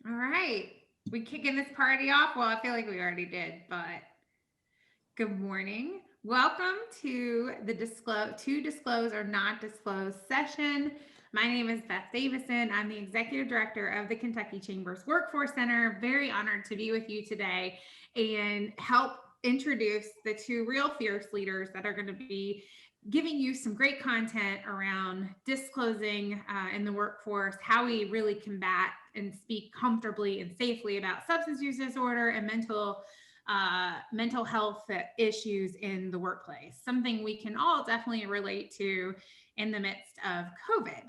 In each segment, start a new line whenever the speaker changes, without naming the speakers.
All right. We kicking this party off? Well, I feel like we already did, but good morning. Welcome to the disclose or not disclose session. My name is Beth Davison. I'm the executive director of the Kentucky Chamber's Workforce Center. Very honored to be with you today and help introduce the two real fierce leaders that are going to be giving you some great content around disclosing in the workforce, how we really combat and speak comfortably and safely about substance use disorder and mental health issues in the workplace, something we can all definitely relate to in the midst of COVID.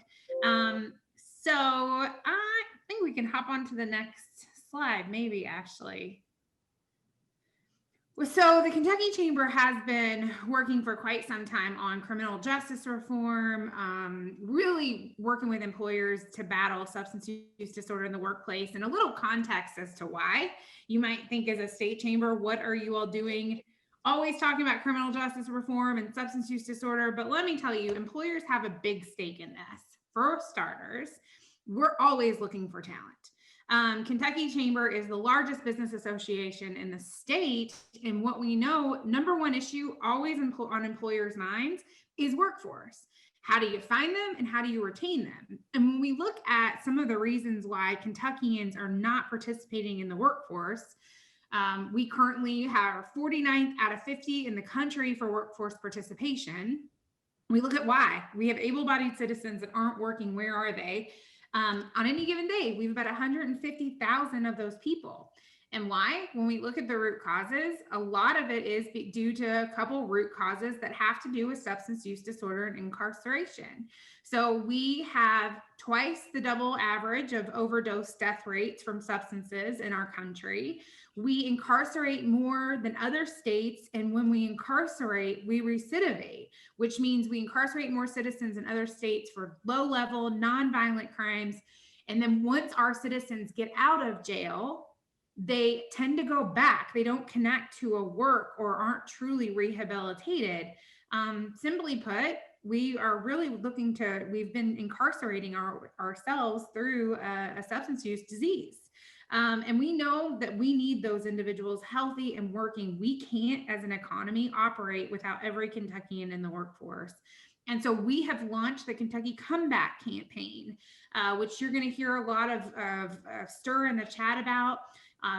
So I think we can hop on to the next slide, maybe, Ashley. So the Kentucky Chamber has been working for quite some time on criminal justice reform, really working with employers to battle substance use disorder in the workplace. And a little context as to why. You might think, as a state chamber, what are you all doing? Always talking about criminal justice reform and substance use disorder. But let me tell you, employers have a big stake in this. For starters, we're always looking for talent. Kentucky Chamber is the largest business association in the state. And what we know, number one issue always on employers' minds is workforce. How do you find them and how do you retain them? And when we look at some of the reasons why Kentuckians are not participating in the workforce, we currently have 49th out of 50 in the country for workforce participation. We look at why. We have able-bodied citizens that aren't working. Where are they? On any given day, we have about 150,000 of those people. And why? When we look at the root causes, a lot of it is due to a couple root causes that have to do with substance use disorder and incarceration. So we have twice the double average of overdose death rates from substances in our country. We incarcerate more than other states. And when we incarcerate, we recidivate, which means we incarcerate more citizens in other states for low-level, non-violent crimes. And then once our citizens get out of jail, they tend to go back. They don't connect to a work or aren't truly rehabilitated. Simply put, we are really we've been incarcerating ourselves through a substance use disease. And we know that we need those individuals healthy and working. We can't, as an economy, operate without every Kentuckian in the workforce. And so we have launched the Kentucky Comeback campaign, which you're going to hear a lot of stir in the chat about.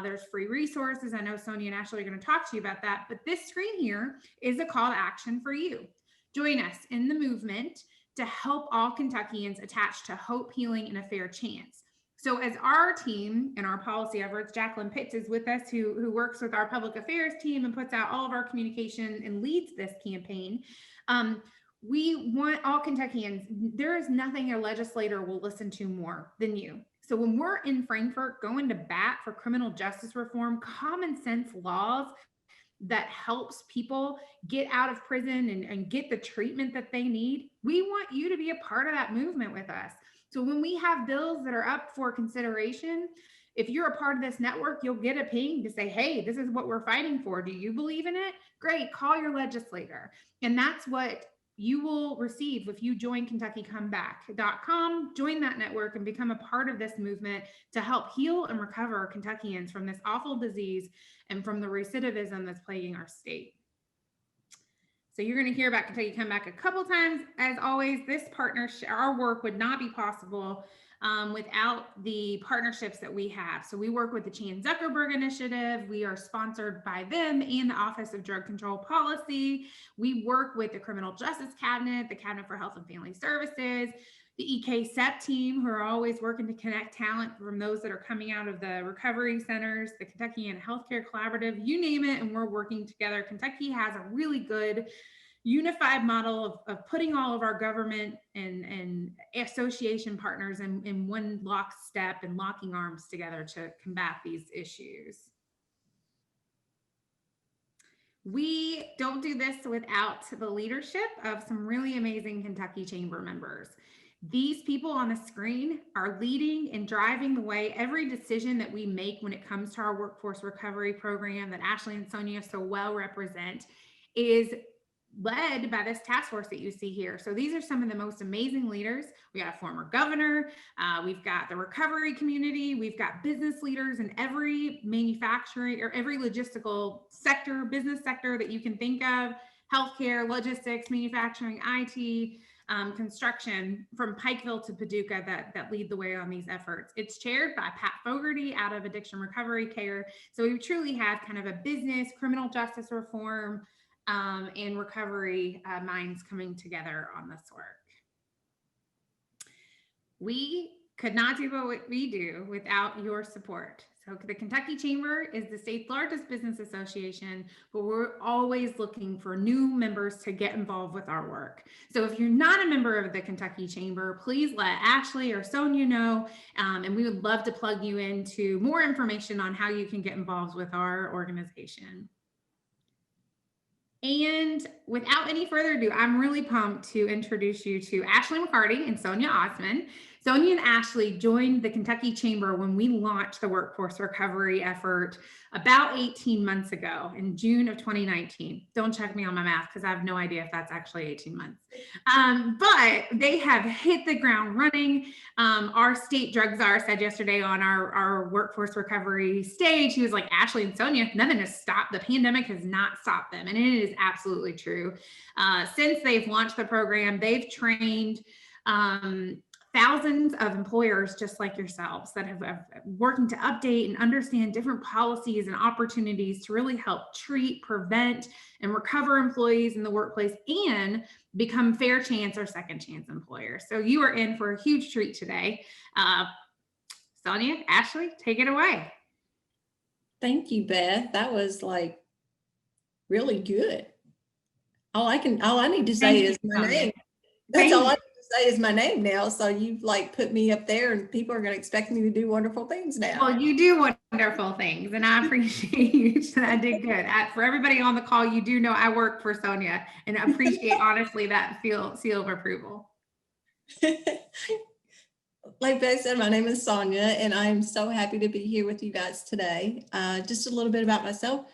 There's free resources. I know Sonia and Ashley are going to talk to you about that. But this screen here is a call to action for you. Join us in the movement to help all Kentuckians attach to hope, healing, and a fair chance. So as our team and our policy efforts, Jacqueline Pitts is with us, who works with our public affairs team and puts out all of our communication and leads this campaign. We want all Kentuckians. There is nothing a legislator will listen to more than you. So when we're in Frankfort going to bat for criminal justice reform, common sense laws that helps people get out of prison and get the treatment that they need, we want you to be a part of that movement with us. So when we have bills that are up for consideration, if you're a part of this network, you'll get a ping to say, hey, this is what we're fighting for. Do you believe in it? Great, call your legislator. And that's what you will receive if you join KentuckyComeback.com, join that network and become a part of this movement to help heal and recover Kentuckians from this awful disease and from the recidivism that's plaguing our state. So you're going to hear about Kentucky Comeback a couple times. As always, this partnership, our work would not be possible without the partnerships that we have. So we work with the Chan Zuckerberg Initiative. We are sponsored by them and the Office of Drug Control Policy. We work with the Criminal Justice Cabinet, the Cabinet for Health and Family Services, the EK-SEP team, who are always working to connect talent from those that are coming out of the recovery centers, the Kentucky Healthcare Collaborative, you name it, and we're working together. Kentucky has a really good unified model of putting all of our government and association partners in one lockstep and locking arms together to combat these issues. We don't do this without the leadership of some really amazing Kentucky Chamber members. These people on the screen are leading and driving the way. Every decision that we make when it comes to our workforce recovery program that Ashley and Sonia so well represent is led by this task force that you see here. So these are some of the most amazing leaders. We got a former governor, we've got the recovery community, we've got business leaders in every manufacturing or every logistical sector, business sector that you can think of, healthcare, logistics, manufacturing, IT, construction, from Pikeville to Paducah that lead the way on these efforts. It's chaired by Pat Fogarty out of Addiction Recovery Care. So we truly have kind of a business, criminal justice reform, and recovery minds coming together on this work. We could not do what we do without your support. So the Kentucky Chamber is the state's largest business association, but we're always looking for new members to get involved with our work. So if you're not a member of the Kentucky Chamber, please let Ashley or Sonia know, and we would love to plug you into more information on how you can get involved with our organization. And without any further ado, I'm really pumped to introduce you to Ashley McCarty and Sonia Osman. Sonia and Ashley joined the Kentucky Chamber when we launched the workforce recovery effort about 18 months ago in June of 2019. Don't check me on my math because I have no idea if that's actually 18 months. But they have hit the ground running. Our state drug czar said yesterday on our workforce recovery stage, he was like, Ashley and Sonia, nothing has stopped. The pandemic has not stopped them. And it is absolutely true. Since they've launched the program, they've trained thousands of employers just like yourselves that have working to update and understand different policies and opportunities to really help treat, prevent, and recover employees in the workplace and become fair chance or second chance employers. So you are in for a huge treat today. Sonia, Ashley, take it away.
Thank you, Beth. That was like really good. All I need to say is my name. That's all I need to say is my name now. So you've like put me up there and people are going to expect me to do wonderful things now.
Well, you do wonderful things and I appreciate you. I did good. For everybody on the call, you do know I work for Sonia and appreciate honestly that seal of approval.
Like Beth said, my name is Sonia and I'm so happy to be here with you guys today. Just a little bit about myself.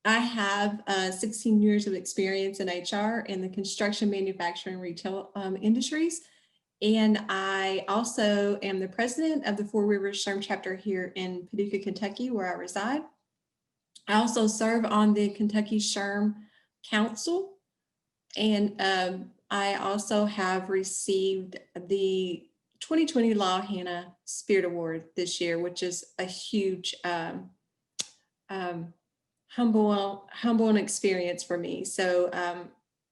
I have 16 years of experience in HR in the construction, manufacturing, retail industries. And I also am the president of the Four Rivers SHRM chapter here in Paducah, Kentucky, where I reside. I also serve on the Kentucky SHRM Council. And I also have received the 2020 La Hannah Spirit Award this year, which is a huge humble experience for me. So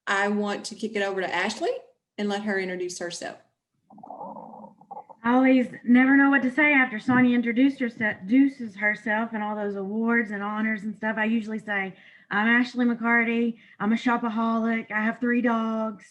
I want to kick it over to Ashley and let her introduce herself.
I always never know what to say after Sonia introduces herself and all those awards and honors and stuff. I usually say, I'm Ashley McCarty. I'm a shopaholic. I have 3 dogs.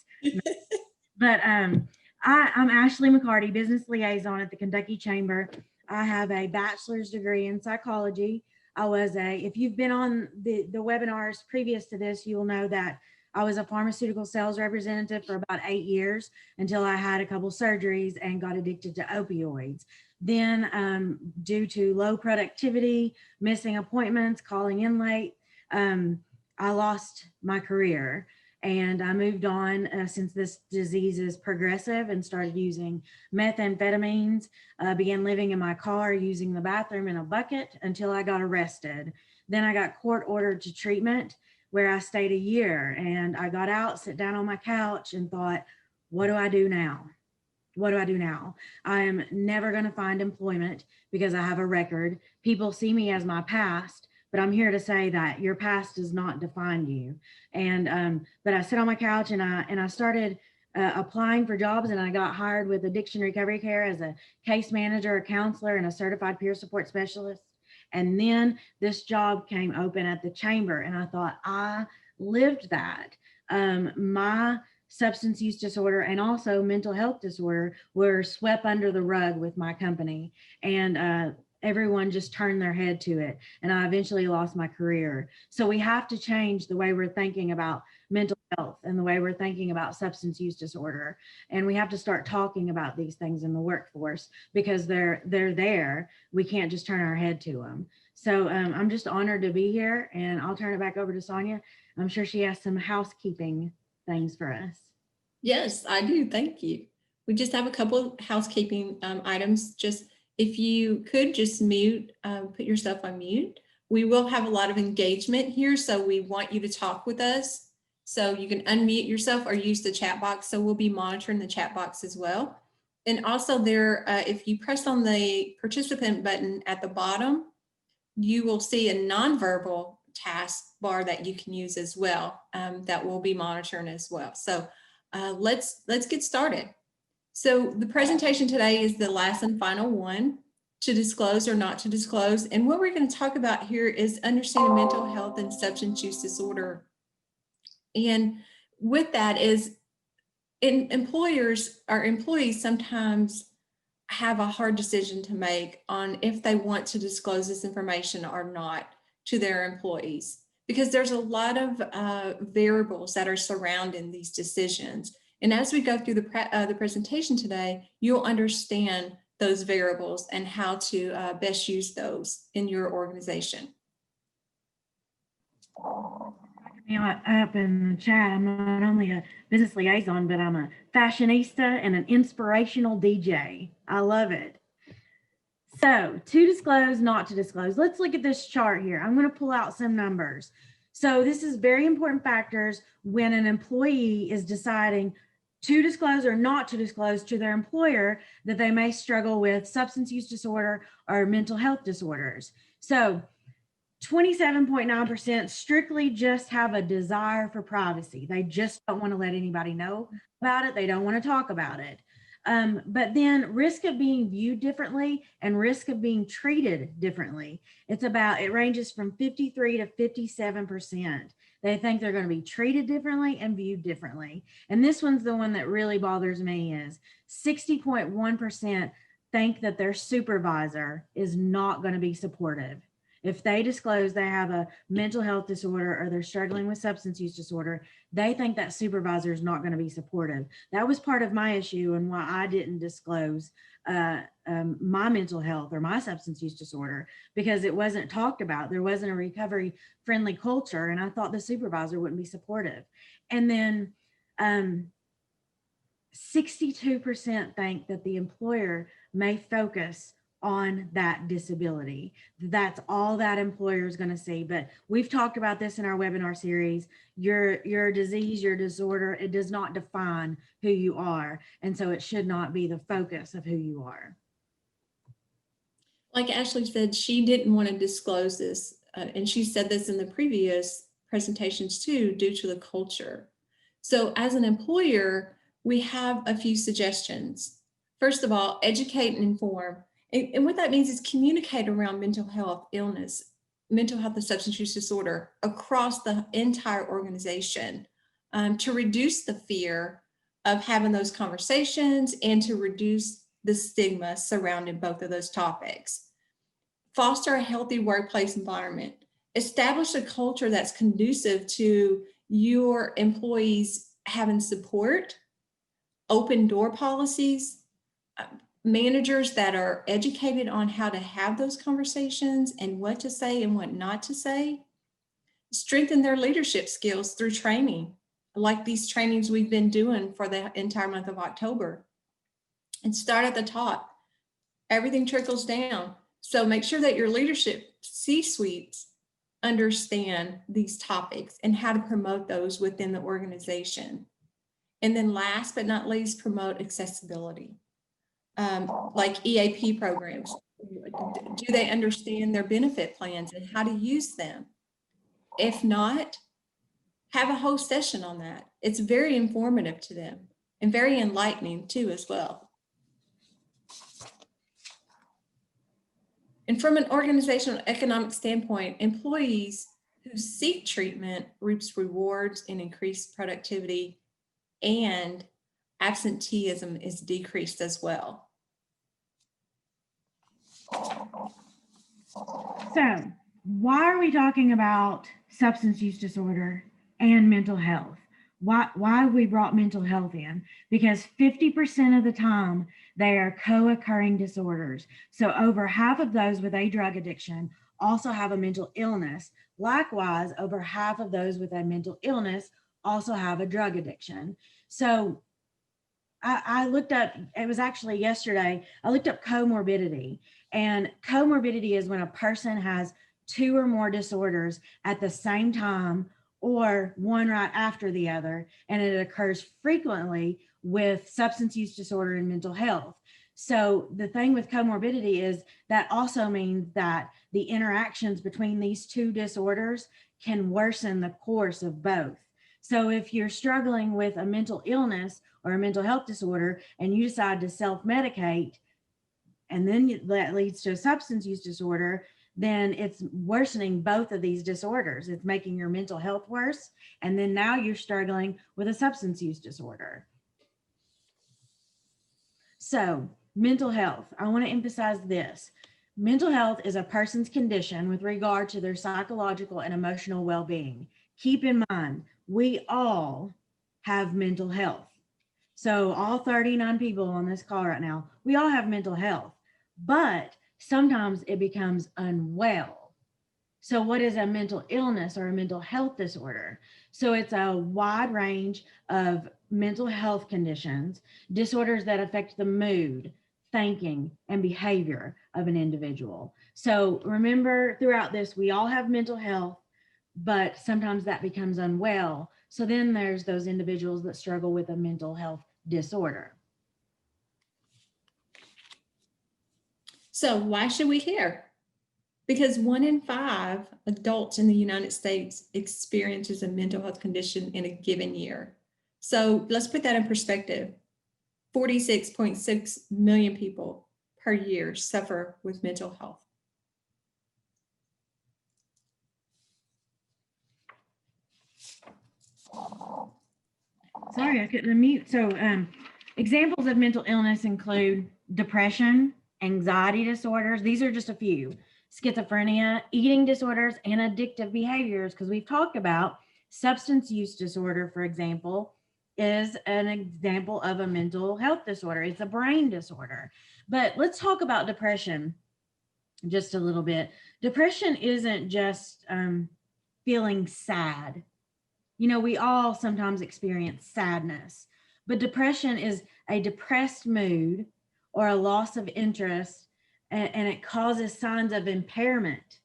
But I'm Ashley McCarty, business liaison at the Kentucky Chamber. I have a bachelor's degree in psychology. If you've been on the webinars previous to this, you'll know that I was a pharmaceutical sales representative for about 8 years until I had a couple surgeries and got addicted to opioids. Then due to low productivity, missing appointments, calling in late, I lost my career. And I moved on since this disease is progressive and started using methamphetamines, began living in my car, using the bathroom in a bucket until I got arrested. Then I got court ordered to treatment where I stayed a year and I got out, sat down on my couch and thought, what do I do now? What do I do now? I am never going to find employment because I have a record. People see me as my past. But I'm here to say that your past does not define you. And but I sit on my couch and I started applying for jobs, and I got hired with Addiction Recovery Care as a case manager, a counselor, and a certified peer support specialist. And then this job came open at the chamber, and I thought, I lived that. My substance use disorder and also mental health disorder were swept under the rug with my company. And everyone just turned their head to it. And I eventually lost my career. So we have to change the way we're thinking about mental health and the way we're thinking about substance use disorder. And we have to start talking about these things in the workforce because they're there. We can't just turn our head to them. So I'm just honored to be here, and I'll turn it back over to Sonia. I'm sure she has some housekeeping things for us.
Yes, I do. Thank you. We just have a couple of housekeeping items. Just if you could just mute, put yourself on mute. We will have a lot of engagement here, so we want you to talk with us. So you can unmute yourself or use the chat box. So we'll be monitoring the chat box as well. And also there, if you press on the participant button at the bottom, you will see a nonverbal task bar that you can use as well, that we'll be monitoring as well. So let's get started. So the presentation today is the last and final one, to disclose or not to disclose. And what we're going to talk about here is understanding mental health and substance use disorder. And with that is, employers or employees sometimes have a hard decision to make on if they want to disclose this information or not to their employees, because there's a lot of variables that are surrounding these decisions. And as we go through the presentation today, you'll understand those variables and how to best use those in your organization.
Up in the chat, I'm not only a business liaison, but I'm a fashionista and an inspirational DJ. I love it. So to disclose, not to disclose. Let's look at this chart here. I'm going to pull out some numbers. So this is very important factors when an employee is deciding to disclose or not to disclose to their employer that they may struggle with substance use disorder or mental health disorders. So 27.9% strictly just have a desire for privacy. They just don't want to let anybody know about it. They don't want to talk about it. But then risk of being viewed differently and risk of being treated differently. It ranges from 53 to 57%. They think they're going to be treated differently and viewed differently. And this one's the one that really bothers me is 60.1% think that their supervisor is not going to be supportive. If they disclose they have a mental health disorder or they're struggling with substance use disorder, they think that supervisor is not going to be supportive. That was part of my issue and why I didn't disclose my mental health or my substance use disorder, because it wasn't talked about. There wasn't a recovery friendly culture, and I thought the supervisor wouldn't be supportive. And then 62% think that the employer may focus on that disability. That's all that employer is going to see. But we've talked about this in our webinar series. Your disease, your disorder, it does not define who you are. And so it should not be the focus of who you are.
Like Ashley said, she didn't want to disclose this. And she said this in the previous presentations too, due to the culture. So as an employer, we have a few suggestions. First of all, educate and inform. And what that means is communicate around mental health illness, mental health and substance use disorder across the entire organization, to reduce the fear of having those conversations and to reduce the stigma surrounding both of those topics. Foster a healthy workplace environment. Establish a culture that's conducive to your employees having support, open door policies, managers that are educated on how to have those conversations and what to say and what not to say. Strengthen their leadership skills through training, like these trainings we've been doing for the entire month of October. And start at the top. Everything trickles down. So make sure that your leadership C-suites understand these topics and how to promote those within the organization. And then last but not least, promote accessibility. Like EAP programs. Do they understand their benefit plans and how to use them? If not, have a whole session on that. It's very informative to them and very enlightening too as well. And from an organizational economic standpoint, employees who seek treatment reaps rewards and increased productivity, and absenteeism is decreased as well.
So why are we talking about substance use disorder and mental health? Why have we brought mental health in? Because 50% of the time they are co-occurring disorders. So over half of those with a drug addiction also have a mental illness. Likewise, over half of those with a mental illness also have a drug addiction. So I looked up, it was actually yesterday, I looked up comorbidity. And comorbidity is when a person has two or more disorders at the same time or one right after the other. And it occurs frequently with substance use disorder and mental health. So the thing with comorbidity is that also means that the interactions between these two disorders can worsen the course of both. So if you're struggling with a mental illness or a mental health disorder and you decide to self-medicate, and then that leads to a substance use disorder, then it's worsening both of these disorders. It's making your mental health worse. And then now you're struggling with a substance use disorder. So mental health, I want to emphasize this. Mental health is a person's condition with regard to their psychological and emotional well-being. Keep in mind, we all have mental health. So all 39 people on this call right now, we all have mental health, but sometimes it becomes unwell. So what is a mental illness or a mental health disorder? So it's a wide range of mental health conditions, disorders that affect the mood, thinking, and behavior of an individual. So remember, throughout this, we all have mental health, but sometimes that becomes unwell. So then there's those individuals that struggle with a mental health disorder.
So why should we care? Because 1 in 5 adults in the United States experiences a mental health condition in a given year. So let's put that in perspective. 46.6 million people per year suffer with mental health.
Sorry, I couldn't unmute. So examples of mental illness include depression, anxiety disorders. These are just a few. Schizophrenia, eating disorders, and addictive behaviors, because we've talked about substance use disorder, for example, is an example of a mental health disorder. It's a brain disorder. But let's talk about depression just a little bit. Depression isn't just feeling sad. You know, we all sometimes experience sadness, but depression is a depressed mood or a loss of interest, and it causes signs of impairment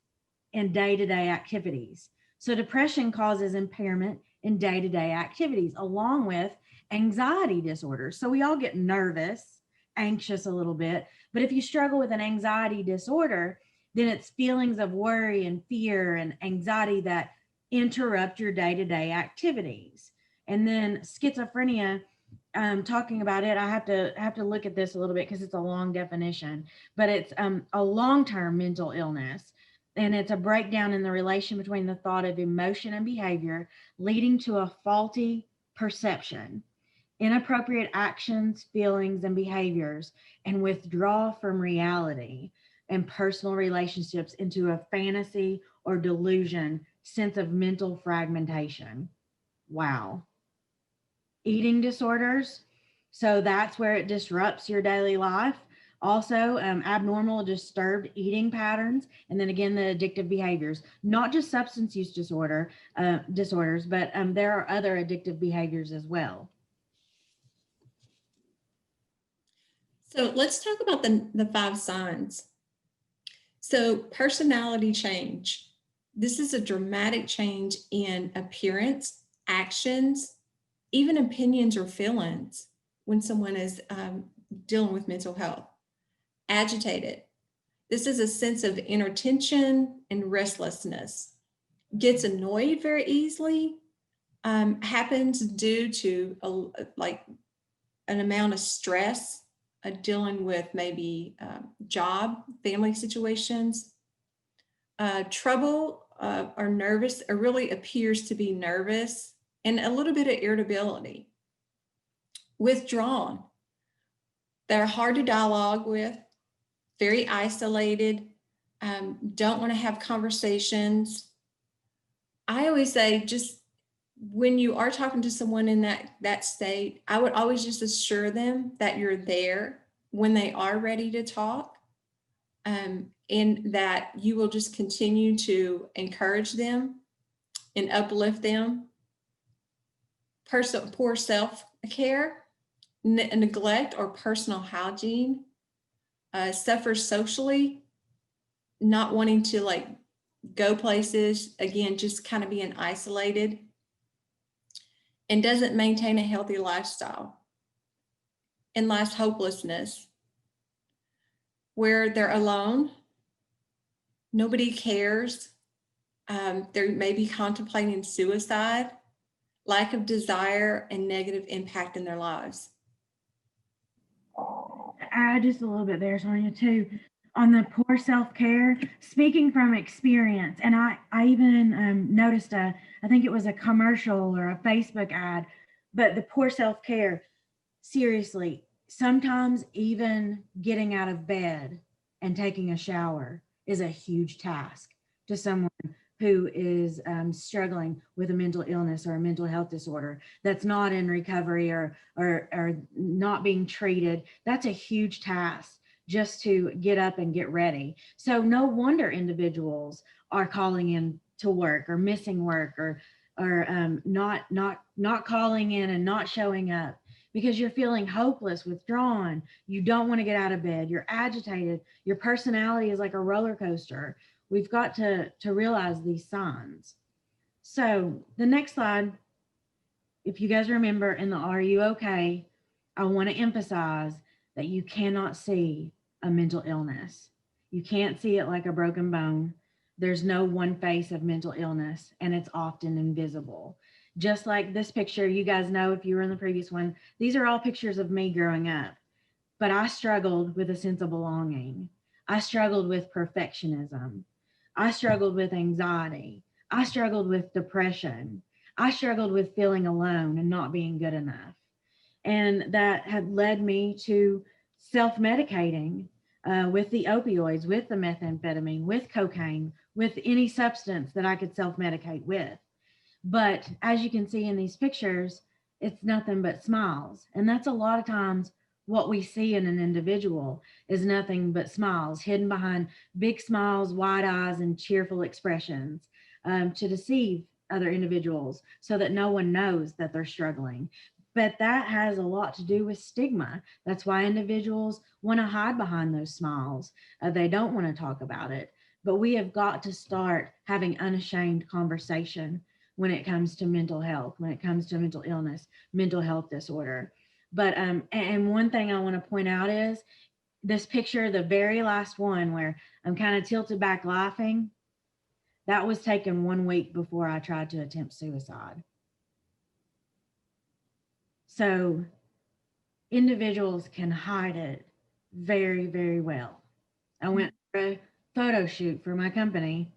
in day-to-day activities. So depression causes impairment in day-to-day activities, along with anxiety disorders. So we all get nervous, anxious a little bit, but if you struggle with an anxiety disorder, then it's feelings of worry and fear and anxiety that interrupt your day-to-day activities. And then schizophrenia, talking about it, I have to look at this a little bit because it's a long definition, but it's a long-term mental illness. And it's a breakdown in the relation between the thought of emotion and behavior, leading to a faulty perception, inappropriate actions, feelings, and behaviors, and withdrawal from reality and personal relationships into a fantasy or delusion, sense of mental fragmentation. Wow. Eating disorders. So that's where it disrupts your daily life. Also, abnormal, disturbed eating patterns, and then again, the addictive behaviors, not just substance use disorders, but there are other addictive behaviors as well.
So let's talk about the 5 signs. So personality change. This is a dramatic change in appearance, actions, even opinions or feelings when someone is dealing with mental health. Agitated. This is a sense of inner tension and restlessness. Gets annoyed very easily. Happens due to an amount of stress, dealing with maybe job, family situations. Trouble or nervous, or really appears to be nervous, and a little bit of irritability. Withdrawn. They're hard to dialogue with, very isolated, don't want to have conversations. I always say, just when you are talking to someone in that state, I would always just assure them that you're there when they are ready to talk, and that you will just continue to encourage them and uplift them. poor self-care, neglect or personal hygiene, suffers socially, not wanting to like go places, again, just kind of being isolated, and doesn't maintain a healthy lifestyle, and life's hopelessness, where they're alone, nobody cares, they may be contemplating suicide, lack of desire, and negative impact in their lives.
Add just a little bit there, Sonia, too, on the poor self-care, speaking from experience. And I even noticed I think it was a commercial or a Facebook ad, but the poor self-care, seriously, sometimes even getting out of bed and taking a shower is a huge task to someone who is struggling with a mental illness or a mental health disorder that's not in recovery or not being treated. That's a huge task just to get up and get ready. So no wonder individuals are calling in to work or missing work or not calling in and not showing up because you're feeling hopeless, withdrawn. You don't want to get out of bed. You're agitated. Your personality is like a roller coaster. We've got to realize these signs. So the next slide, if you guys remember in the Are You Okay, I want to emphasize that you cannot see a mental illness. You can't see it like a broken bone. There's no one face of mental illness, and it's often invisible. Just like this picture, you guys know if you were in the previous one, these are all pictures of me growing up. But I struggled with a sense of belonging. I struggled with perfectionism. I struggled with anxiety. I struggled with depression. I struggled with feeling alone and not being good enough. And that had led me to self-medicating with the opioids, with the methamphetamine, with cocaine, with any substance that I could self-medicate with. But as you can see in these pictures, it's nothing but smiles. And that's a lot of times what we see in an individual is nothing but smiles, hidden behind big smiles, wide eyes, and cheerful expressions to deceive other individuals so that no one knows that they're struggling. But that has a lot to do with stigma. That's why individuals want to hide behind those smiles. They don't want to talk about it. But we have got to start having unashamed conversation when it comes to mental health, when it comes to mental illness, mental health disorder. But, and one thing I want to point out is this picture, the very last one where I'm kind of tilted back laughing, that was taken 1 week before I tried to attempt suicide. So individuals can hide it very, very well. I went for a photo shoot for my company,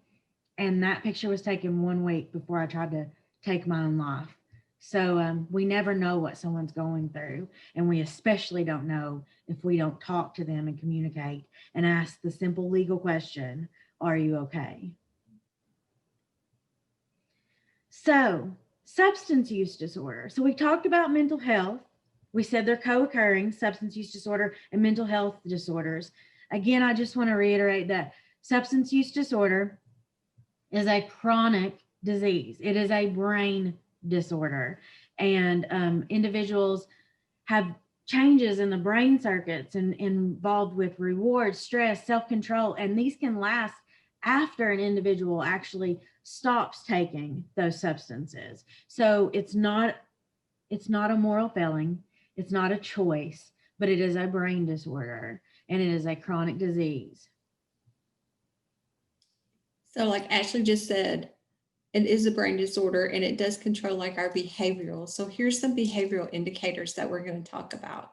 and that picture was taken 1 week before I tried to take my own life. So we never know what someone's going through, and we especially don't know if we don't talk to them and communicate and ask the simple legal question, are you okay? So substance use disorder. So we talked about mental health. We said they're co-occurring, substance use disorder and mental health disorders. Again, I just want to reiterate that substance use disorder is a chronic disease. It is a brain disorder, and individuals have changes in the brain circuits and involved with reward, stress, self-control, and these can last after an individual actually stops taking those substances. So it's not a moral failing, it's not a choice, but it is a brain disorder, and it is a chronic disease.
So like Ashley just said, it is a brain disorder, and it does control like our behavioral. So here's some behavioral indicators that we're going to talk about.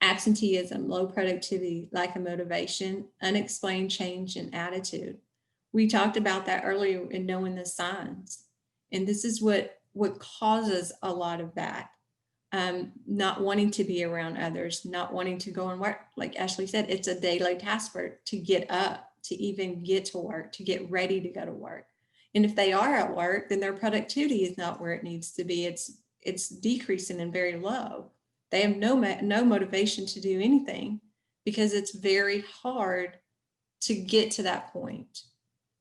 Absenteeism, low productivity, lack of motivation, unexplained change in attitude. We talked about that earlier in knowing the signs. And this is what causes a lot of that. Not wanting to be around others, not wanting to go and work. Like Ashley said, it's a daily task for it to get up, to even get to work, to get ready to go to work. And if they are at work, then their productivity is not where it needs to be. It's decreasing and very low. They have no motivation to do anything because it's very hard to get to that point.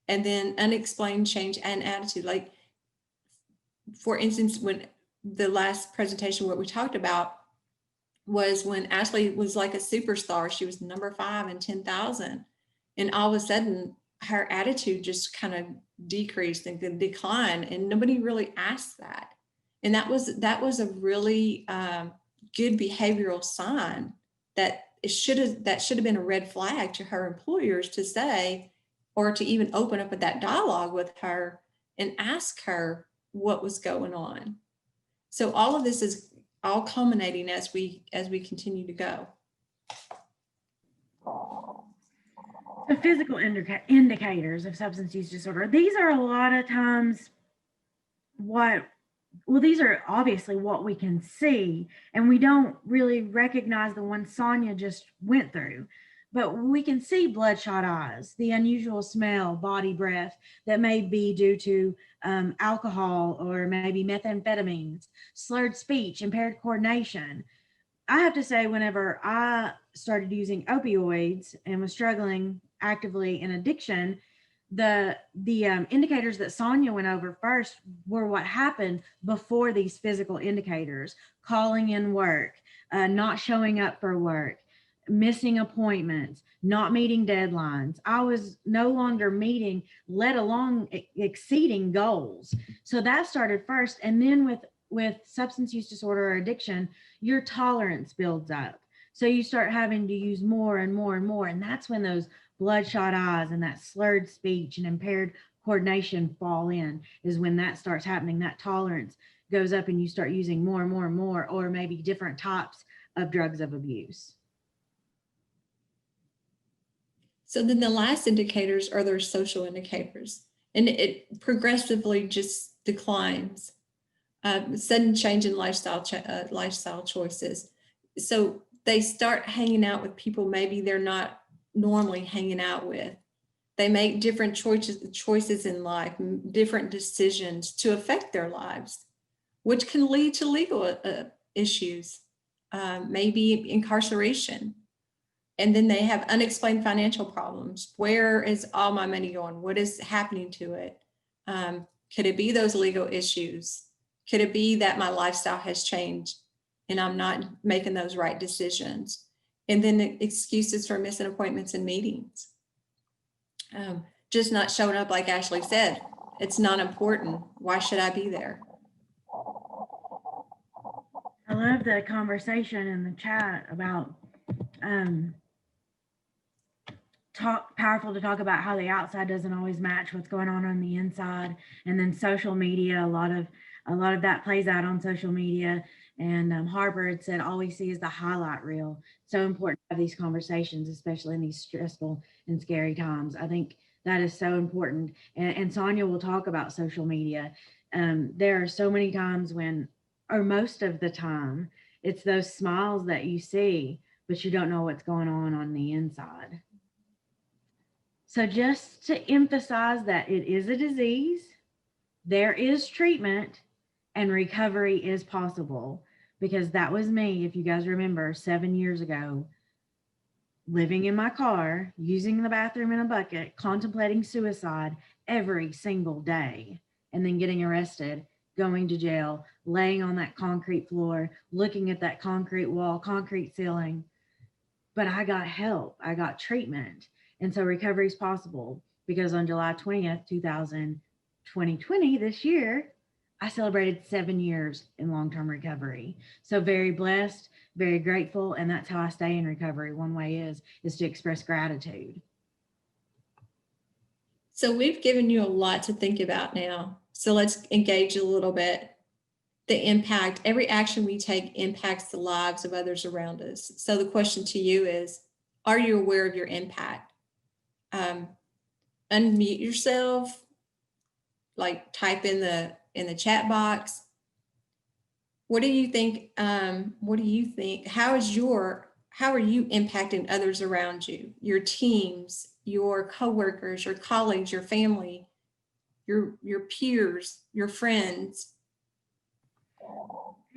And then unexplained change and attitude. Like, for instance, when the last presentation, what we talked about was when Ashley was like a superstar. She was number 5 in 10,000. And all of a sudden, her attitude just kind of decreased and declined. And nobody really asked that. And that was a really good behavioral sign that should have been a red flag to her employers to say, or to even open up that dialogue with her and ask her what was going on. So all of this is all culminating as we continue to go.
The physical indicators of substance use disorder, these are a lot of times these are obviously what we can see, and we don't really recognize the one Sonia just went through. But we can see bloodshot eyes, the unusual smell, body breath that may be due to alcohol or maybe methamphetamines, slurred speech, impaired coordination. I have to say, whenever I started using opioids and was struggling actively in addiction, the indicators that Sonia went over first were what happened before these physical indicators: calling in work, not showing up for work, missing appointments, not meeting deadlines. I was no longer meeting, let alone exceeding goals. So that started first. And then with substance use disorder or addiction, your tolerance builds up. So you start having to use more and more and more. And that's when those bloodshot eyes and that slurred speech and impaired coordination fall in, is when that starts happening. That tolerance goes up and you start using more and more and more, or maybe different types of drugs of abuse.
So then the last indicators are their social indicators, and it progressively just declines. Sudden change in lifestyle choices. So they start hanging out with people maybe they're not normally hanging out with. They make different choices in life, different decisions to affect their lives, which can lead to legal issues, maybe incarceration. And then they have unexplained financial problems. Where is all my money going? What is happening to it? Could it be those legal issues? Could it be that my lifestyle has changed and I'm not making those right decisions? And then the excuses for missing appointments and meetings. Just not showing up, like Ashley said. It's not important. Why should I be there?
I love the conversation in the chat about powerful to talk about how the outside doesn't always match what's going on the inside. And then social media, a lot of that plays out on social media. And Harper had said, all we see is the highlight reel. So important to have these conversations, especially in these stressful and scary times. I think that is so important. And Sonia will talk about social media. There are so many times when, or most of the time, it's those smiles that you see, but you don't know what's going on the inside. So just to emphasize that it is a disease, there is treatment, and recovery is possible, because that was me, if you guys remember, 7 years ago, living in my car, using the bathroom in a bucket, contemplating suicide every single day, and then getting arrested, going to jail, laying on that concrete floor, looking at that concrete wall, concrete ceiling. But I got help, I got treatment. And so recovery is possible, because on July 20th, 2020, this year, I celebrated 7 years in long-term recovery. So very blessed, very grateful. And that's how I stay in recovery. One way is to express gratitude.
So we've given you a lot to think about now. So let's engage a little bit. The impact, every action we take impacts the lives of others around us. So the question to you is, are you aware of your impact? Unmute yourself, like type in the chat box. What do you think? What do you think? How are you impacting others around you, your teams, your coworkers, your colleagues, your family, your peers, your friends?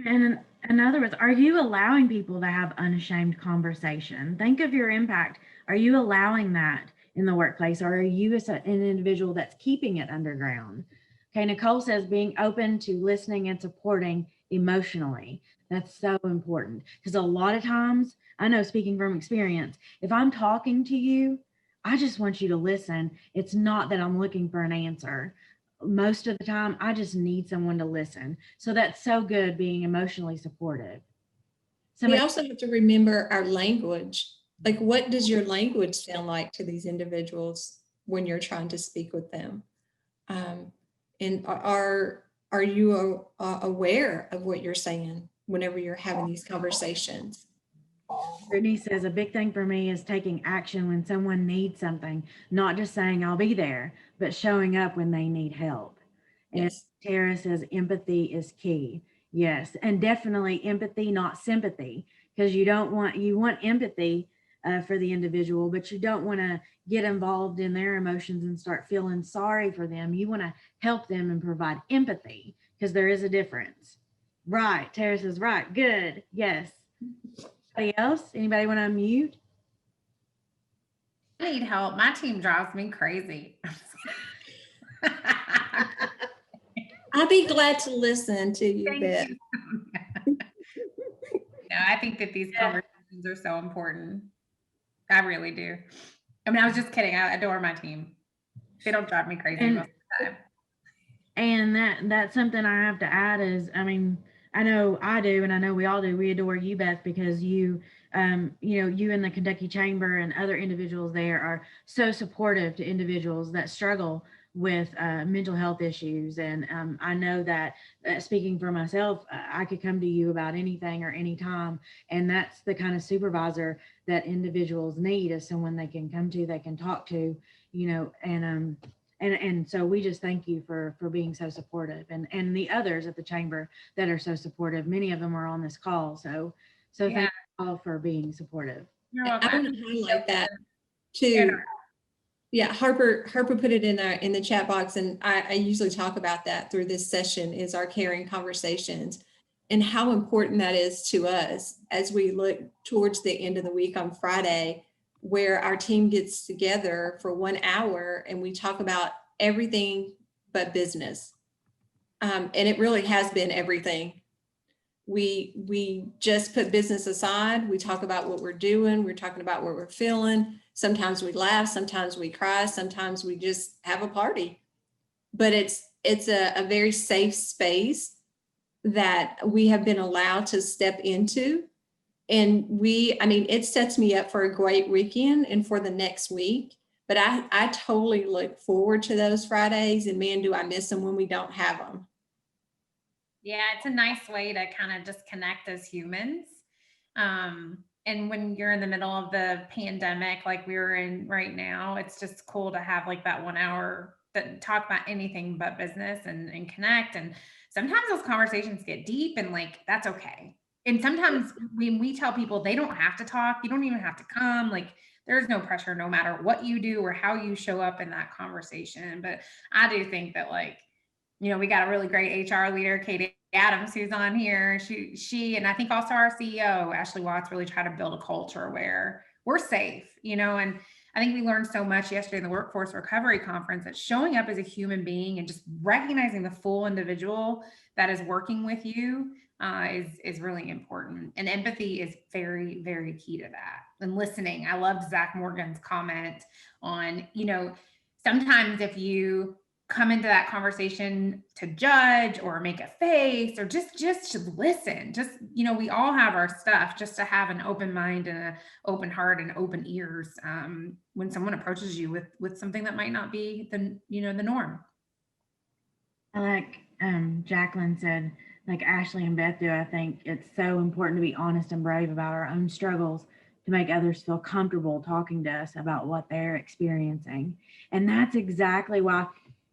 And in other words, are you allowing people to have unashamed conversation? Think of your impact. Are you allowing that in the workplace, or are you an individual that's keeping it underground? Okay, Nicole says being open to listening and supporting emotionally. That's so important because a lot of times, I know speaking from experience, if I'm talking to you, I just want you to listen. It's not that I'm looking for an answer. Most of the time, I just need someone to listen. So that's so good being emotionally supportive.
We
Somebody,
also have to remember our language. Like, what does your language sound like to these individuals when you're trying to speak with them? And are you aware of what you're saying whenever you're having these conversations?
Brittany says a big thing for me is taking action when someone needs something, not just saying I'll be there, but showing up when they need help. And
Yes.
Tara says empathy is key. Yes, and definitely empathy, not sympathy, because you want empathy for the individual, but you don't want to get involved in their emotions and start feeling sorry for them. You want to help them and provide empathy because there is a difference. Right, Tara says right. Good. Yes. Anybody else? Anybody want to unmute?
I need help. My team drives me crazy.
I'll be glad to listen to you,
Thank
Beth.
you. No, I think that these conversations are so important. I really do. I mean, I was just kidding. I adore my team. They don't drive me crazy most of the time.
And that's something I have to add is, I mean, I know I do, and I know we all do. We adore you, Beth, because you you in the Kentucky Chamber and other individuals there are so supportive to individuals that struggle with mental health issues. And I know that speaking for myself, I could come to you about anything or anytime. And that's the kind of supervisor that individuals need, is someone they can come to, they can talk to, and so we just thank you for being so supportive, and the others at the chamber that are so supportive. Many of them are on this call. So
Yeah.
thank you all for being supportive.
You're
I
welcome.
want to highlight that too. Yeah, Harper put it in the chat box, and I usually talk about that through this session, is our caring conversations and how important that is to us as we look towards the end of the week on Friday, where our team gets together for 1 hour and we talk about everything but business. And it really has been everything. We just put business aside. We talk about what we're doing. We're talking about what we're feeling. Sometimes we laugh, sometimes we cry, sometimes we just have a party. But it's a very safe space that we have been allowed to step into. And it sets me up for a great weekend and for the next week. But I totally look forward to those Fridays, and man, do I miss them when we don't have them.
Yeah, it's a nice way to kind of just connect as humans. And when you're in the middle of the pandemic, like we're in right now, it's just cool to have like that 1 hour that talk about anything but business and connect. And sometimes those conversations get deep, and like, that's okay. And sometimes when we tell people they don't have to talk, you don't even have to come, like there's no pressure, no matter what you do or how you show up in that conversation. But I do think that, like, we got a really great HR leader, Katie Adams, who's on here. She, and I think also our CEO, Ashley Watts, really try to build a culture where we're safe, and I think we learned so much yesterday in the Workforce Recovery Conference that showing up as a human being and just recognizing the full individual that is working with you is really important. And empathy is very, very key to that. And listening. I loved Zach Morgan's comment on, sometimes if you come into that conversation to judge or make a face or just to listen, we all have our stuff, just to have an open mind and an open heart and open ears when someone approaches you with something that might not be the norm.
I like Jacqueline said, like Ashley and Beth do, I think it's so important to be honest and brave about our own struggles to make others feel comfortable talking to us about what they're experiencing. And that's exactly why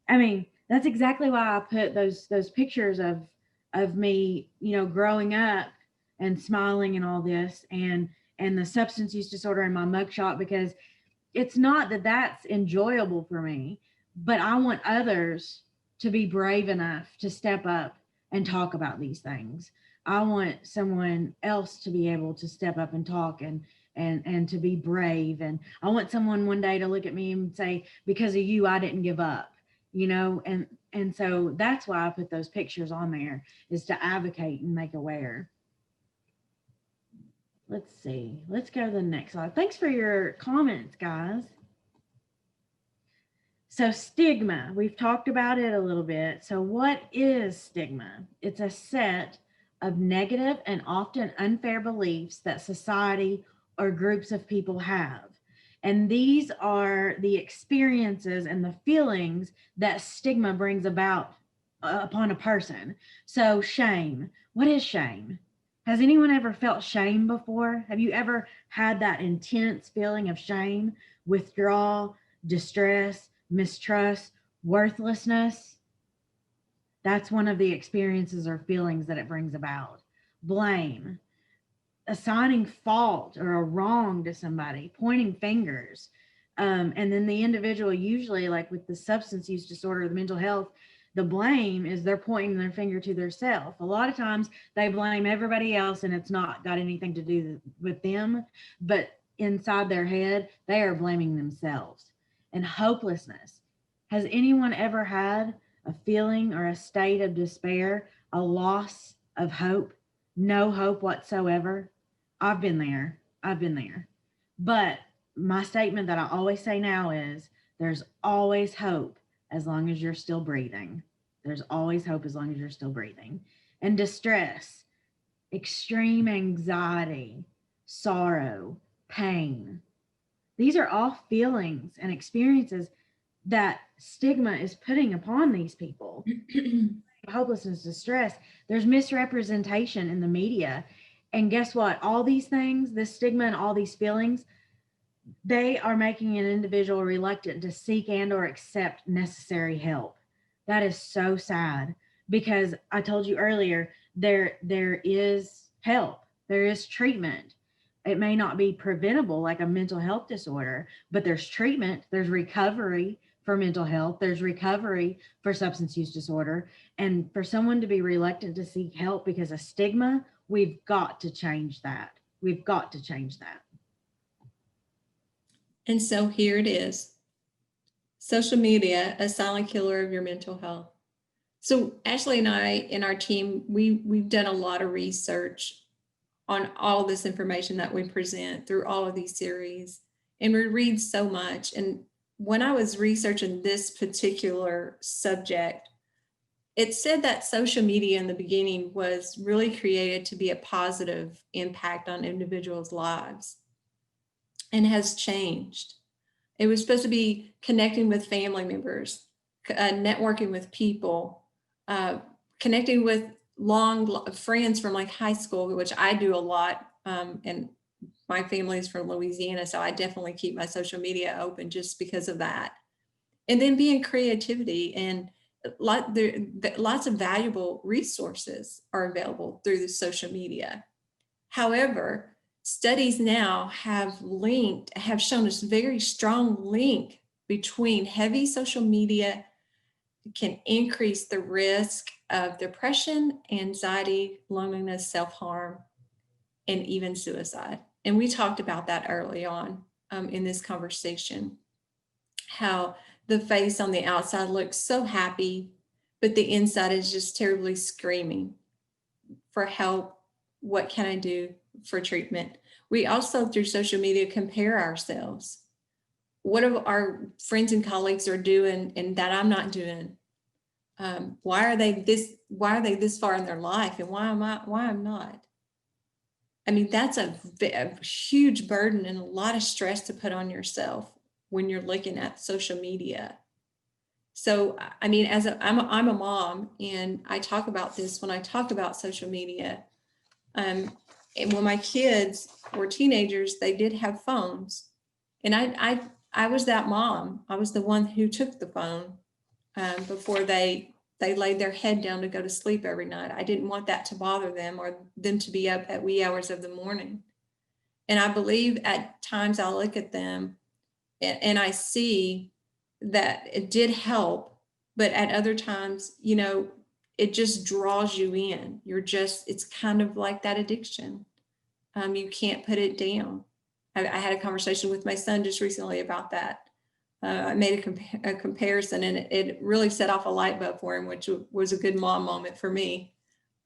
I put those pictures of me, growing up and smiling and all this, and the substance use disorder in my mugshot, because it's not that that's enjoyable for me, but I want others to be brave enough to step up and talk about these things. I want someone else to be able to step up and talk and to be brave. And I want someone one day to look at me and say, because of you, I didn't give up. and so that's why I put those pictures on there, is to advocate and make aware. Let's see. Let's go to the next slide. Thanks for your comments, guys. So stigma, we've talked about it a little bit. So what is stigma? It's a set of negative and often unfair beliefs that society or groups of people have. And these are the experiences and the feelings that stigma brings about upon a person. So shame. What is shame? Has anyone ever felt shame before? Have you ever had that intense feeling of shame, withdrawal, distress, mistrust, worthlessness? That's one of the experiences or feelings that it brings about. Blame, assigning fault or a wrong to somebody, pointing fingers. And then the individual, usually like with the substance use disorder, the mental health, the blame is they're pointing their finger to their self. A lot of times they blame everybody else and it's not got anything to do with them, but inside their head, they are blaming themselves. And hopelessness. Has anyone ever had a feeling or a state of despair, a loss of hope, no hope whatsoever? I've been there. But my statement that I always say now is there's always hope as long as you're still breathing. There's always hope as long as you're still breathing. And distress, extreme anxiety, sorrow, pain. These are all feelings and experiences that stigma is putting upon these people. Hopelessness, distress. There's misrepresentation in the media. And guess what? All these things, this stigma and all these feelings, they are making an individual reluctant to seek and or accept necessary help. That is so sad, because I told you earlier, there is help, there is treatment. It may not be preventable like a mental health disorder, but there's treatment, there's recovery for mental health, there's recovery for substance use disorder. And for someone to be reluctant to seek help because of stigma, we've got to change that. We've got to change that.
And so here it is. Social media, a silent killer of your mental health. So Ashley and I, in our team, we've done a lot of research on all this information that we present through all of these series. And we read so much. And when I was researching this particular subject, it said that social media in the beginning was really created to be a positive impact on individuals' lives and has changed. It was supposed to be connecting with family members, networking with people, connecting with long friends from like high school, which I do a lot. And my family is from Louisiana, so I definitely keep my social media open just because of that. And then being creativity, and lots of valuable resources are available through the social media. However, studies now have shown us very strong link between heavy social media can increase the risk of depression, anxiety, loneliness, self-harm, and even suicide. And we talked about that early on in this conversation, how the face on the outside looks so happy, but the inside is just terribly screaming for help. What can I do for treatment? We also, through social media, compare ourselves. What our friends and colleagues are doing and that I'm not doing? Why are they this far in their life, and why I'm not? I mean, that's a huge burden and a lot of stress to put on yourself when you're looking at social media. So, I mean, I'm a mom, and I talk about this when I talk about social media. And when my kids were teenagers, they did have phones, and I was that mom. I was the one who took the phone before they laid their head down to go to sleep every night. I didn't want that to bother them or them to be up at wee hours of the morning. And I believe at times I look at them and I see that it did help, but at other times, it just draws you in. It's kind of like that addiction. You can't put it down. I had a conversation with my son just recently about that. I made a comparison, and it really set off a light bulb for him, which was a good mom moment for me.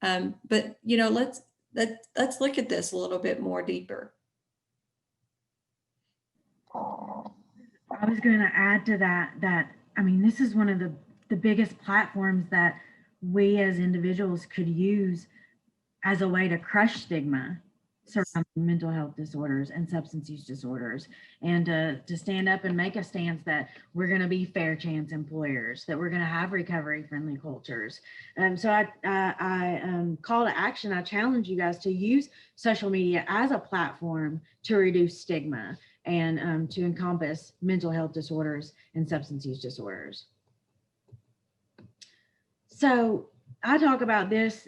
But let's look at this a little bit more deeper.
I was going to add to that I mean, this is one of the biggest platforms that we as individuals could use as a way to crush stigma surrounding mental health disorders and substance use disorders, and to stand up and make a stance that we're going to be fair chance employers, that we're going to have recovery friendly cultures. So I call to action, I challenge you guys to use social media as a platform to reduce stigma and to encompass mental health disorders and substance use disorders. So I talk about this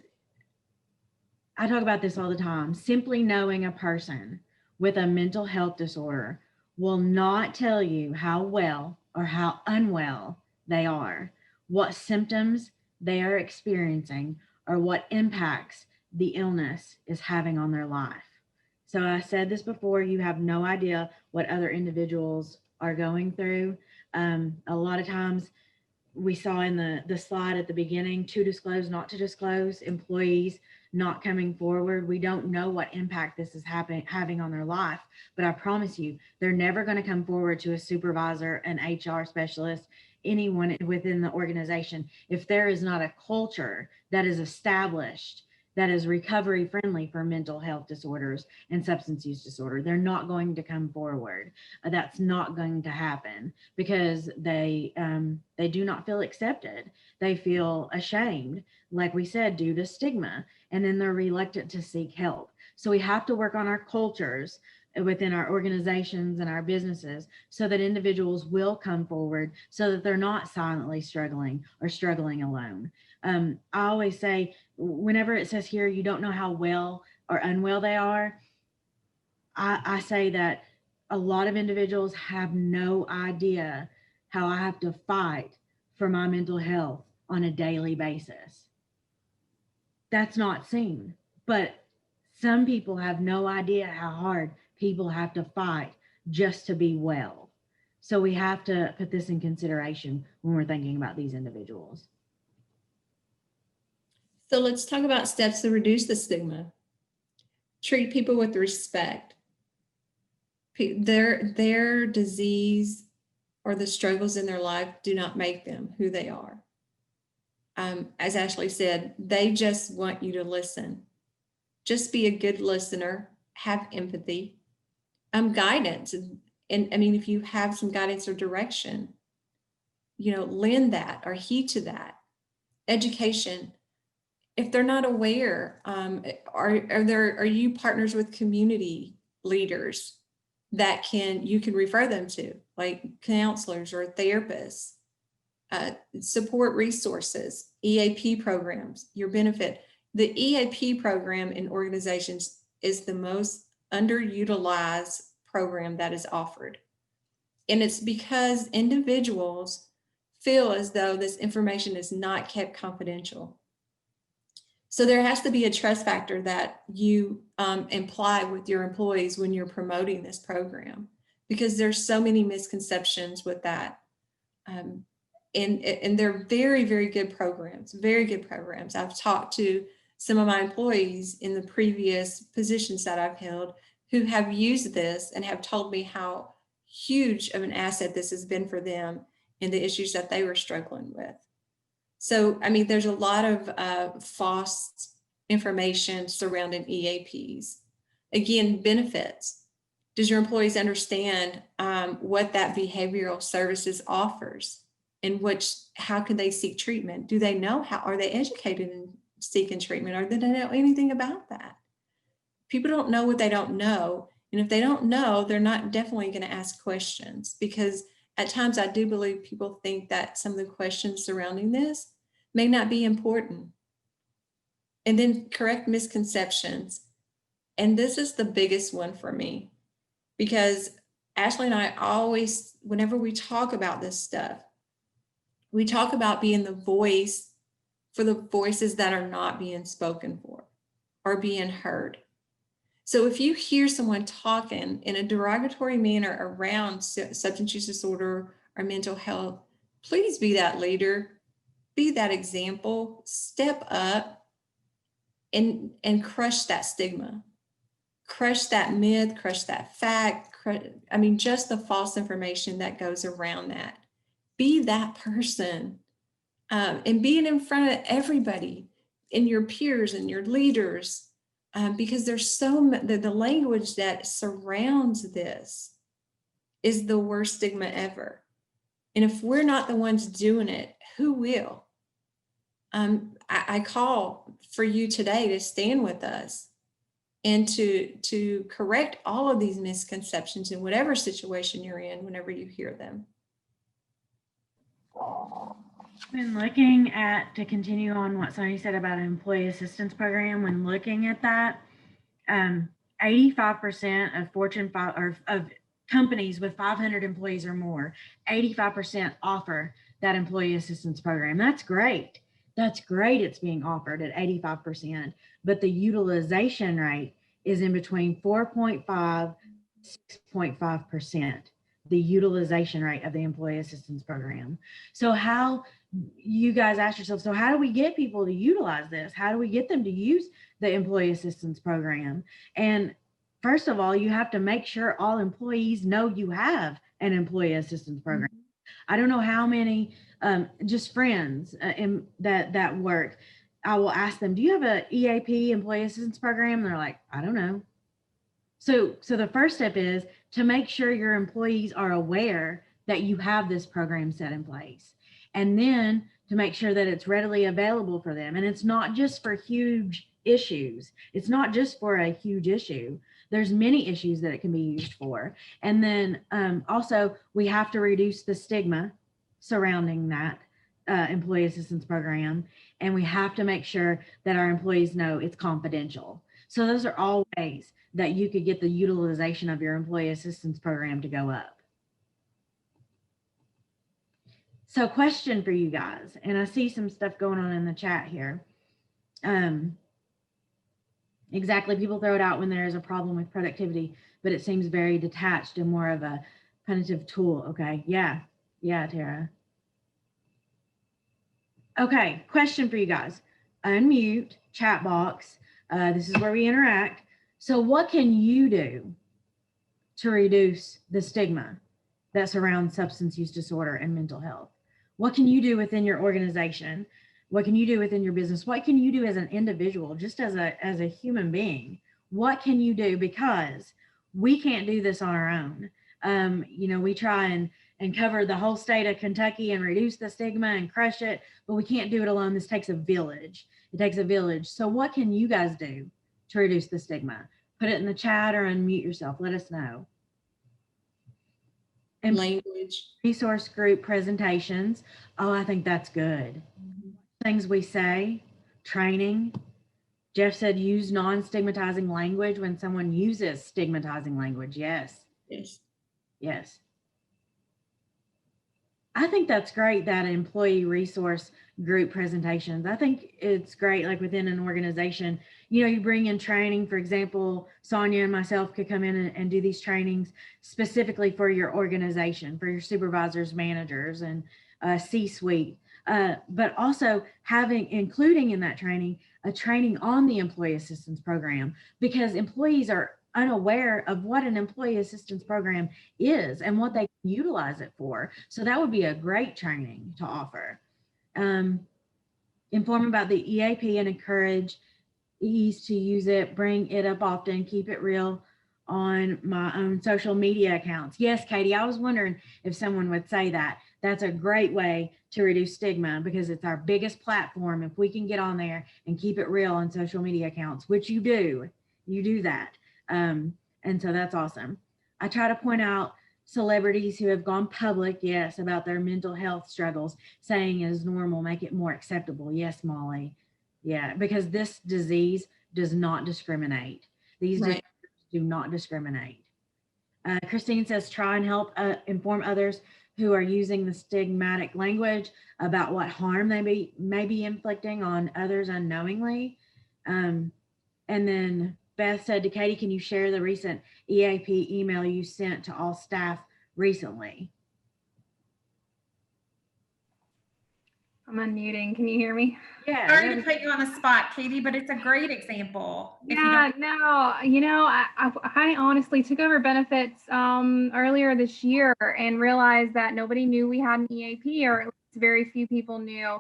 all the time. Simply knowing a person with a mental health disorder will not tell you how well or how unwell they are, what symptoms they are experiencing, or what impacts the illness is having on their life. So I said this before, you have no idea what other individuals are going through. A lot of times we saw in the slide at the beginning, to disclose, not to disclose, employees not coming forward. We don't know what impact this is having on their life, but I promise you, they're never going to come forward to a supervisor, an HR specialist, anyone within the organization, if there is not a culture that is established that is recovery friendly for mental health disorders and substance use disorder. They're not going to come forward. That's not going to happen because they do not feel accepted. They feel ashamed, like we said, due to stigma, and then they're reluctant to seek help. So we have to work on our cultures within our organizations and our businesses so that individuals will come forward, so that they're not silently struggling or struggling alone. I always say, whenever it says here, you don't know how well or unwell they are, I say that a lot of individuals have no idea how I have to fight for my mental health on a daily basis. That's not seen, but some people have no idea how hard people have to fight just to be well. So we have to put this in consideration when we're thinking about these individuals.
So let's talk about steps to reduce the stigma. Treat people with respect. Their disease or the struggles in their life do not make them who they are. As Ashley said, they just want you to listen. Just be a good listener, have empathy, guidance. And I mean, if you have some guidance or direction, lend that or heed to that. Education. If they're not aware, are you partners with community leaders that you can refer them to, like counselors or therapists, support resources, EAP programs, your benefit. The EAP program in organizations is the most underutilized program that is offered. And it's because individuals feel as though this information is not kept confidential. So there has to be a trust factor that you imply with your employees when you're promoting this program, because there's so many misconceptions with that. And they're very, very good programs, very good programs. I've talked to some of my employees in the previous positions that I've held who have used this and have told me how huge of an asset this has been for them in the issues that they were struggling with. So, I mean, there's a lot of false information surrounding EAPs. Again, benefits. Does your employees understand what that behavioral services offers, and how can they seek treatment? Do they know how? Are they educated in seeking treatment, or do they know anything about that? People don't know what they don't know, and if they don't know, they're not definitely going to ask questions, because at times I do believe people think that some of the questions surrounding this may not be important. And then correct misconceptions. And this is the biggest one for me, because Ashley and I always, whenever we talk about this stuff, we talk about being the voice for the voices that are not being spoken for or being heard. So if you hear someone talking in a derogatory manner around substance use disorder our mental health, please be that leader, be that example, step up and crush that stigma, crush that myth, crush that fact, just the false information that goes around that. Be that person, and be it in front of everybody, and your peers and your leaders, because there's the language that surrounds this is the worst stigma ever. And if we're not the ones doing it, who will? I call for you today to stand with us and to correct all of these misconceptions in whatever situation you're in whenever you hear them.
When looking at, to continue on what Sonia said about an employee assistance program, when looking at that, 85% of Fortune 5 or of companies with 500 employees or more, 85% offer that employee assistance program. That's great. That's great. It's being offered at 85%, but the utilization rate is in between 4.5, 6.5%, the utilization rate of the employee assistance program. So how, you guys ask yourself, so how do we get people to utilize this? How do we get them to use the employee assistance program? And first of all, you have to make sure all employees know you have an employee assistance program. I don't know how many, just friends that work, I will ask them, do you have an EAP, employee assistance program? And they're like, I don't know. So the first step is to make sure your employees are aware that you have this program set in place. And then to make sure that it's readily available for them. And it's not just for huge issues. It's not just for a huge issue. There's many issues that it can be used for. And then also we have to reduce the stigma surrounding that employee assistance program. And we have to make sure that our employees know it's confidential. So those are all ways that you could get the utilization of your employee assistance program to go up. So question for you guys, and I see some stuff going on in the chat here. Exactly, people throw it out when there is a problem with productivity, but it seems very detached and more of a punitive tool. Okay, yeah, Tara. Okay, question for you guys. Unmute, chat box. This is where we interact. So what can you do to reduce the stigma that surrounds substance use disorder and mental health? What can you do within your organization? What can you do within your business? What can you do as an individual, just as a human being? What can you do? Because we can't do this on our own. We try and cover the whole state of Kentucky and reduce the stigma and crush it, but we can't do it alone. This takes a village. It takes a village. So what can you guys do to reduce the stigma? Put it in the chat or unmute yourself. Let us know. And
language,
resource group presentations. Oh, I think that's good. Things we say, training. Jeff said use non-stigmatizing language when someone uses stigmatizing language. Yes. I think that's great, that employee resource group presentations. I think it's great, like within an organization, you bring in training. For example, Sonia and myself could come in and do these trainings specifically for your organization, for your supervisors, managers, and C-suite. But also including in that training, a training on the employee assistance program, because employees are unaware of what an employee assistance program is and what they can utilize it for. So that would be a great training to offer. Inform about the EAP and encourage EEs to use it, bring it up often, keep it real on my own social media accounts. Yes, Katie, I was wondering if someone would say that. That's a great way to reduce stigma, because it's our biggest platform. If we can get on there and keep it real on social media accounts, which you do that. And so that's awesome. I try to point out celebrities who have gone public, yes, about their mental health struggles, saying it is normal, make it more acceptable. Yes, Molly. Yeah, because this disease does not discriminate. These disorders do not discriminate. Christine says, try and help inform others who are using the stigmatic language about what harm they may be inflicting on others unknowingly. And then Beth said to Katie, can you share the recent EAP email you sent to all staff recently?
I'm unmuting. Can you hear me?
Yeah.
Sorry to put you on the spot, Katie, but it's a great example. If you
Yeah,
don't-
no, I honestly took over benefits earlier this year and realized that nobody knew we had an EAP, or at least very few people knew.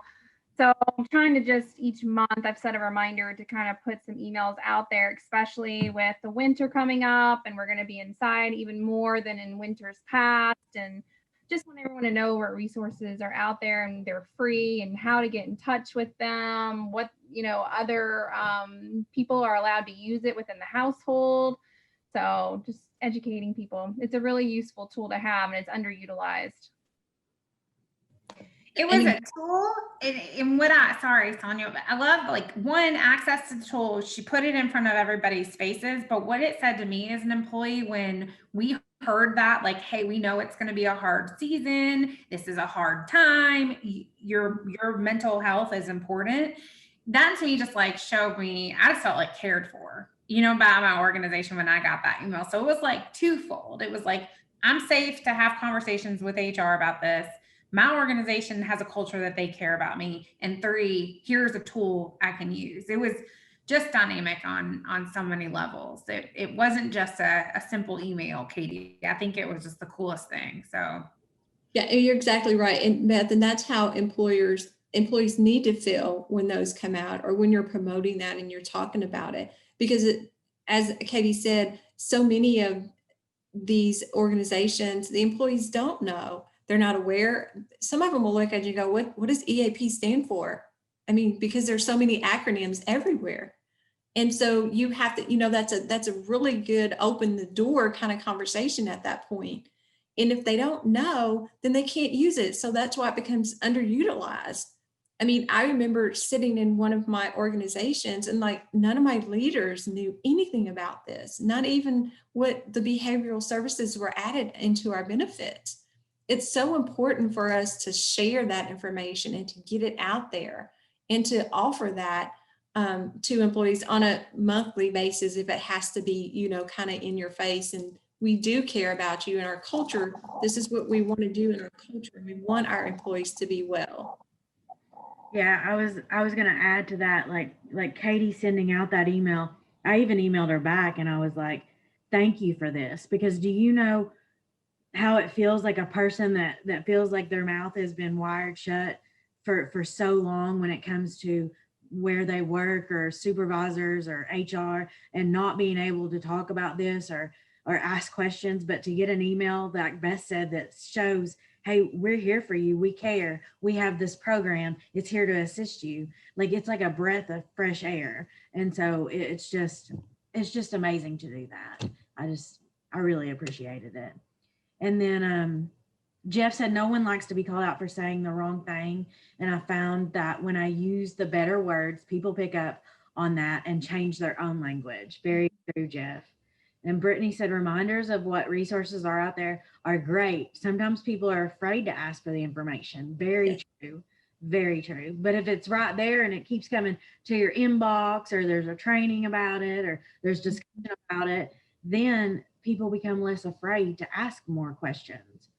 So I'm trying to just each month, I've set a reminder to kind of put some emails out there, especially with the winter coming up, and we're going to be inside even more than in winters past. And just want everyone to know what resources are out there and they're free, and how to get in touch with them, what, other people are allowed to use it within the household. So just educating people. It's a really useful tool to have, and it's underutilized.
It was a tool, and sorry, Sonia, but I love one, access to the tool. She put it in front of everybody's faces, but what it said to me as an employee when we heard that, hey, we know it's going to be a hard season. This is a hard time. Your mental health is important. That to me just showed me, I just felt cared for, by my organization when I got that email. So it was twofold. It was I'm safe to have conversations with HR about this. My organization has a culture that they care about me. And 3, here's a tool I can use. It was just dynamic on so many levels. It wasn't just a simple email, Katie. I think it was just the coolest thing. So
Yeah, you're exactly right. And Beth, and that's how employees need to feel when those come out, or when you're promoting that and you're talking about it. Because as Katie said, so many of these organizations, the employees don't know. They're not aware. Some of them will look at you and go, what does EAP stand for? I mean, because there's so many acronyms everywhere. And so you have to, that's a really good open the door kind of conversation at that point. And if they don't know, then they can't use it. So that's why it becomes underutilized. I mean, I remember sitting in one of my organizations and none of my leaders knew anything about this, not even what the behavioral services were added into our benefits. It's so important for us to share that information and to get it out there and to offer that to employees on a monthly basis if it has to be, kind of in your face. And we do care about you and our culture. This is what we want to do in our culture. We want our employees to be well.
Yeah, I was gonna add to that, like Katie sending out that email. I even emailed her back and I was like, thank you for this, because do you know how it feels like a person that feels like their mouth has been wired shut for so long when it comes to where they work, or supervisors or HR, and not being able to talk about this or ask questions, but to get an email, like Beth said, that shows, hey, we're here for you. We care. We have this program. It's here to assist you. It's like a breath of fresh air. And so it's just amazing to do that. I really appreciated it. And then Jeff said, no one likes to be called out for saying the wrong thing. And I found that when I use the better words, people pick up on that and change their own language. Very true, Jeff. And Brittany said, reminders of what resources are out there are great. Sometimes people are afraid to ask for the information. Very true. Very true. But if it's right there and it keeps coming to your inbox, or there's a training about it, or there's discussion about it, then people become less afraid to ask more questions.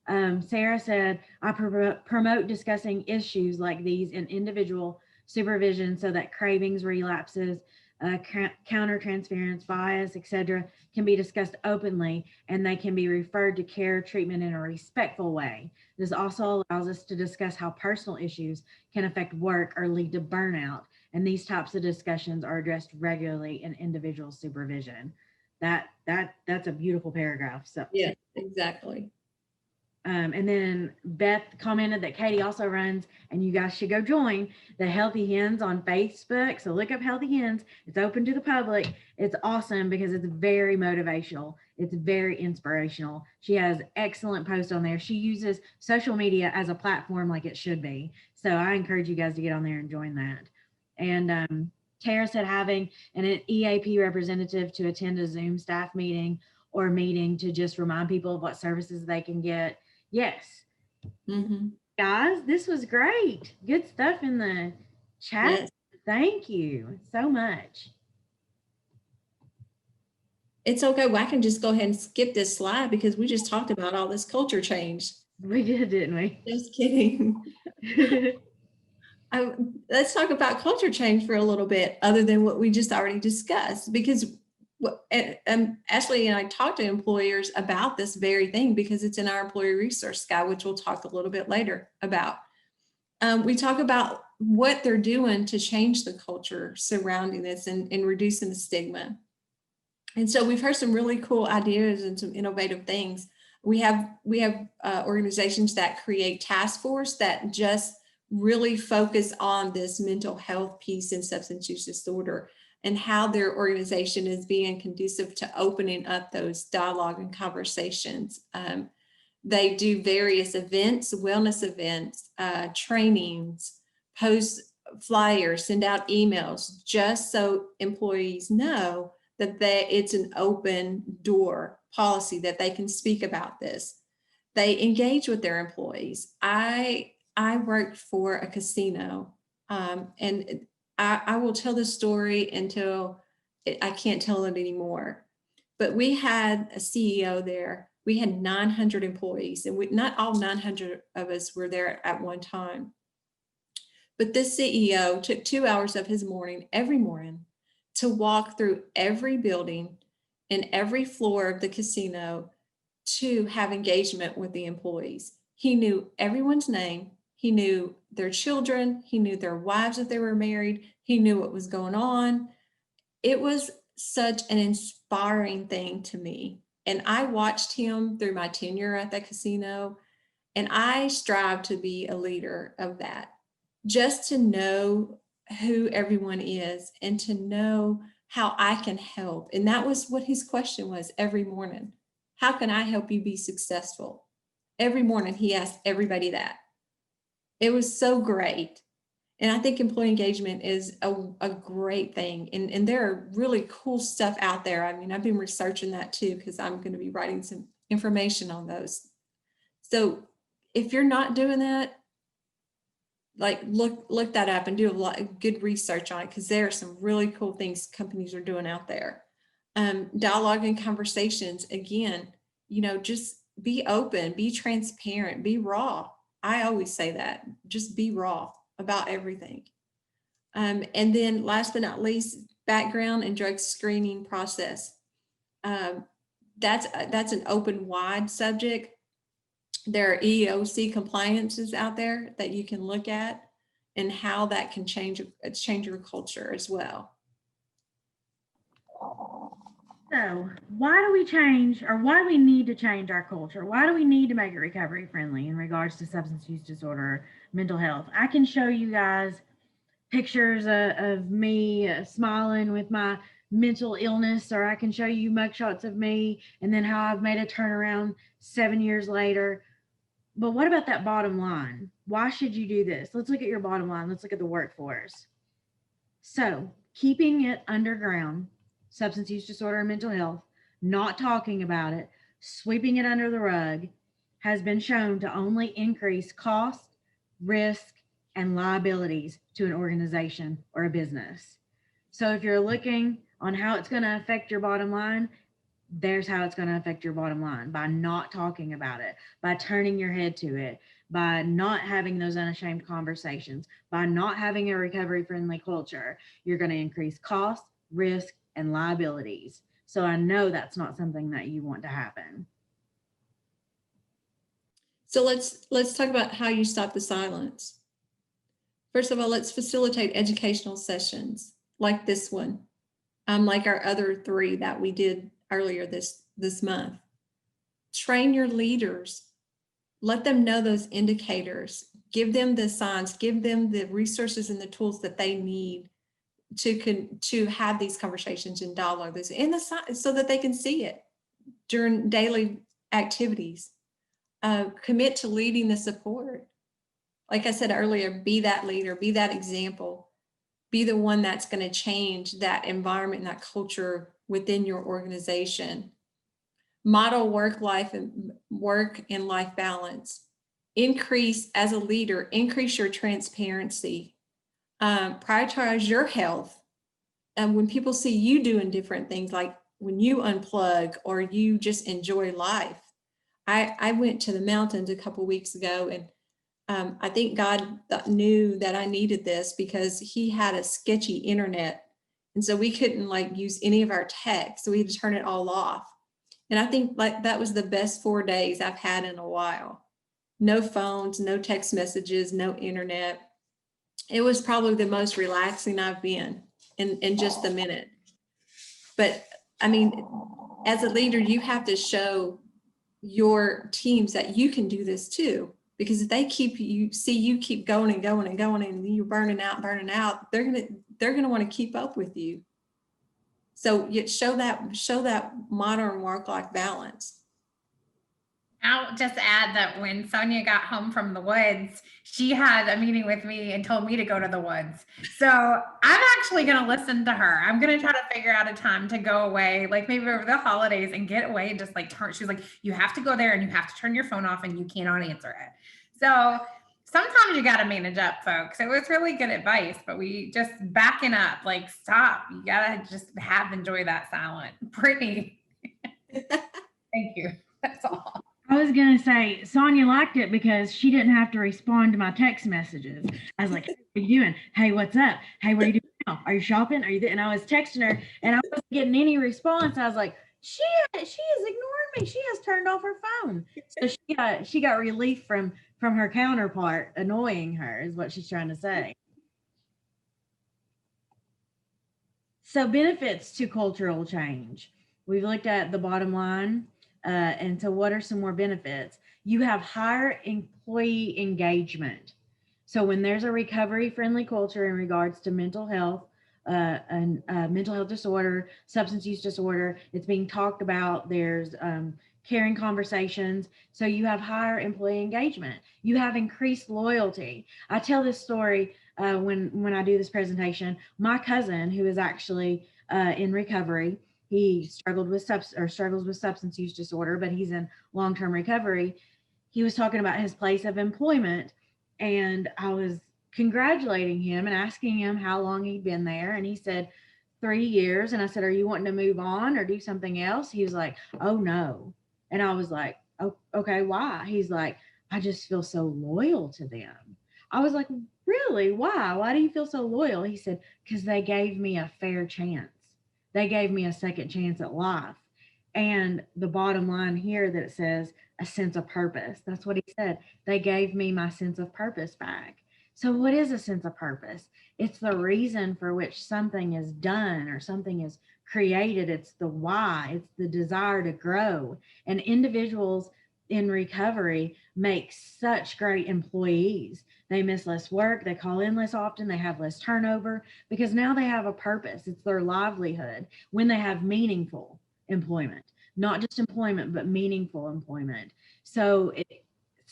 Sarah said, I promote discussing issues like these in individual supervision so that cravings, relapses, countertransference, bias, etc., can be discussed openly, and they can be referred to care treatment in a respectful way. This also allows us to discuss how personal issues can affect work or lead to burnout, and these types of discussions are addressed regularly in individual supervision. That's a beautiful paragraph. So
yeah, exactly.
And then Beth commented that Katie also runs, and you guys should go join, the Healthy Hens on Facebook. So look up Healthy Hens. It's open to the public. It's awesome because it's very motivational. It's very inspirational. She has excellent posts on there. She uses social media as a platform like it should be. So I encourage you guys to get on there and join that. And Tara said having an EAP representative to attend a Zoom staff meeting or meeting to just remind people of what services they can get. Yes.
Mm-hmm.
Guys, this was great. Good stuff in the chat. Yes. Thank you so much.
It's okay. Well, I can just go ahead and skip this slide because we just talked about all this culture change.
We did, didn't we?
Just kidding. let's talk about culture change for a little bit, other than what we just already discussed, because Ashley and I talk to employers about this very thing because it's in our employee resource guide, which we'll talk a little bit later about. We talk about what they're doing to change the culture surrounding this and reducing the stigma. And so we've heard some really cool ideas and some innovative things. We have organizations that create task force that just really focus on this mental health piece in substance use disorder and how their organization is being conducive to opening up those dialogue and conversations. They do various events, wellness events, trainings, post flyers, send out emails, just so employees know that it's an open door policy, that they can speak about this. They engage with their employees. I worked for a casino, and I will tell this story until I can't tell it anymore. But we had a CEO there. We had 900 employees, and not all 900 of us were there at one time. But this CEO took 2 hours of his morning, every morning, to walk through every building and every floor of the casino to have engagement with the employees. He knew everyone's name. He knew their children. He knew their wives if they were married. He knew what was going on. It was such an inspiring thing to me. And I watched him through my tenure at that casino, and I strive to be a leader of that, just to know who everyone is and to know how I can help. And that was what his question was every morning. How can I help you be successful? Every morning he asked everybody that. It was so great. And I think employee engagement is a great thing. And there are really cool stuff out there. I mean, I've been researching that too, because I'm going to be writing some information on those. So if you're not doing that, like look that up and do a lot of good research on it, because there are some really cool things companies are doing out there. Dialogue and conversations, again, just be open, be transparent, be raw. I always say that, just be raw about everything. And then last but not least, background and drug screening process. That's an open, wide subject. There are EEOC compliances out there that you can look at and how that can change your culture as well.
So why do we change, or why do we need to change our culture? Why do we need to make it recovery friendly in regards to substance use disorder, mental health? I can show you guys pictures of me smiling with my mental illness, or I can show you mugshots of me and then how I've made a turnaround 7 years later. But what about that bottom line? Why should you do this? Let's look at your bottom line. Let's look at the workforce. So keeping it underground, substance use disorder and mental health, not talking about it, sweeping it under the rug, has been shown to only increase cost, risk, and liabilities to an organization or a business. So if you're looking on how it's going to affect your bottom line, there's how it's going to affect your bottom line: by not talking about it, by turning your head to it, by not having those unashamed conversations, by not having a recovery friendly culture. You're going to increase cost, risk, and liabilities. So I know that's not something that you want to happen.
So let's talk about how you stop the silence. First of all, let's facilitate educational sessions like this one, like our other 3 that we did earlier this month. Train your leaders. Let them know those indicators. Give them the signs. Give them the resources and the tools that they need to have these conversations and dialogue this in the signs, so that they can see it during daily activities. Commit to leading the support. Like I said earlier, be that leader, be that example, be the one that's going to change that environment and that culture within your organization. Model work and life balance. Increase, as a leader, increase your transparency. Prioritize your health. And when people see you doing different things, like when you unplug or you just enjoy life. I went to the mountains a couple of weeks ago, and I think God knew that I needed this because he had a sketchy internet. And so we couldn't like use any of our tech. So we had to turn it all off. And I think like that was the best 4 days I've had in a while. No phones, no text messages, no internet. It was probably the most relaxing I've been in just a minute. But I mean, as a leader, you have to show your teams that you can do this too. Because if they keep you keep going and going and going and you're burning out, they're gonna want to keep up with you. So you show that modern work-life balance.
I'll just add that when Sonia got home from the woods, she had a meeting with me and told me to go to the woods. So I'm actually going to listen to her. I'm going to try to figure out a time to go away, like maybe over the holidays, and get away and just like turn. She's like, you have to go there and you have to turn your phone off and you cannot answer it. So sometimes you got to manage up, folks. It was really good advice, but we just backing up, like, stop. You got to just enjoy that silence. Brittany, thank you. That's all.
I was going to say, Sonia liked it because she didn't have to respond to my text messages. I was like, hey, what are you doing? Hey, what's up? Hey, what are you doing now? Are you shopping? Are you? And I was texting her and I wasn't getting any response. I was like, she is ignoring me. She has turned off her phone. So she got relief from her counterpart annoying her is what she's trying to say. So benefits to cultural change. We've looked at the bottom line. And so what are some more benefits? You have higher employee engagement. So when there's a recovery friendly culture in regards to mental health, and mental health disorder, substance use disorder, it's being talked about. There's caring conversations. So you have higher employee engagement. You have increased loyalty. I tell this story when I do this presentation. My cousin, who is actually in recovery, he struggles with substance use disorder, but he's in long-term recovery. He was talking about his place of employment, and I was congratulating him and asking him how long he'd been there. And he said 3 years. And I said, are you wanting to move on or do something else? He was like, oh no. And I was like, oh, okay, why? He's like, I just feel so loyal to them. I was like, really? Why? Why do you feel so loyal? He said, because they gave me a fair chance. They gave me a second chance at life. And the bottom line here that it says a sense of purpose. That's what he said. They gave me my sense of purpose back. So what is a sense of purpose? It's the reason for which something is done or something is created. It's the why. It's the desire to grow. And individuals in recovery make such great employees. They miss less work. They call in less often. They have less turnover because now they have a purpose. It's their livelihood when they have meaningful employment, not just employment, but meaningful employment. So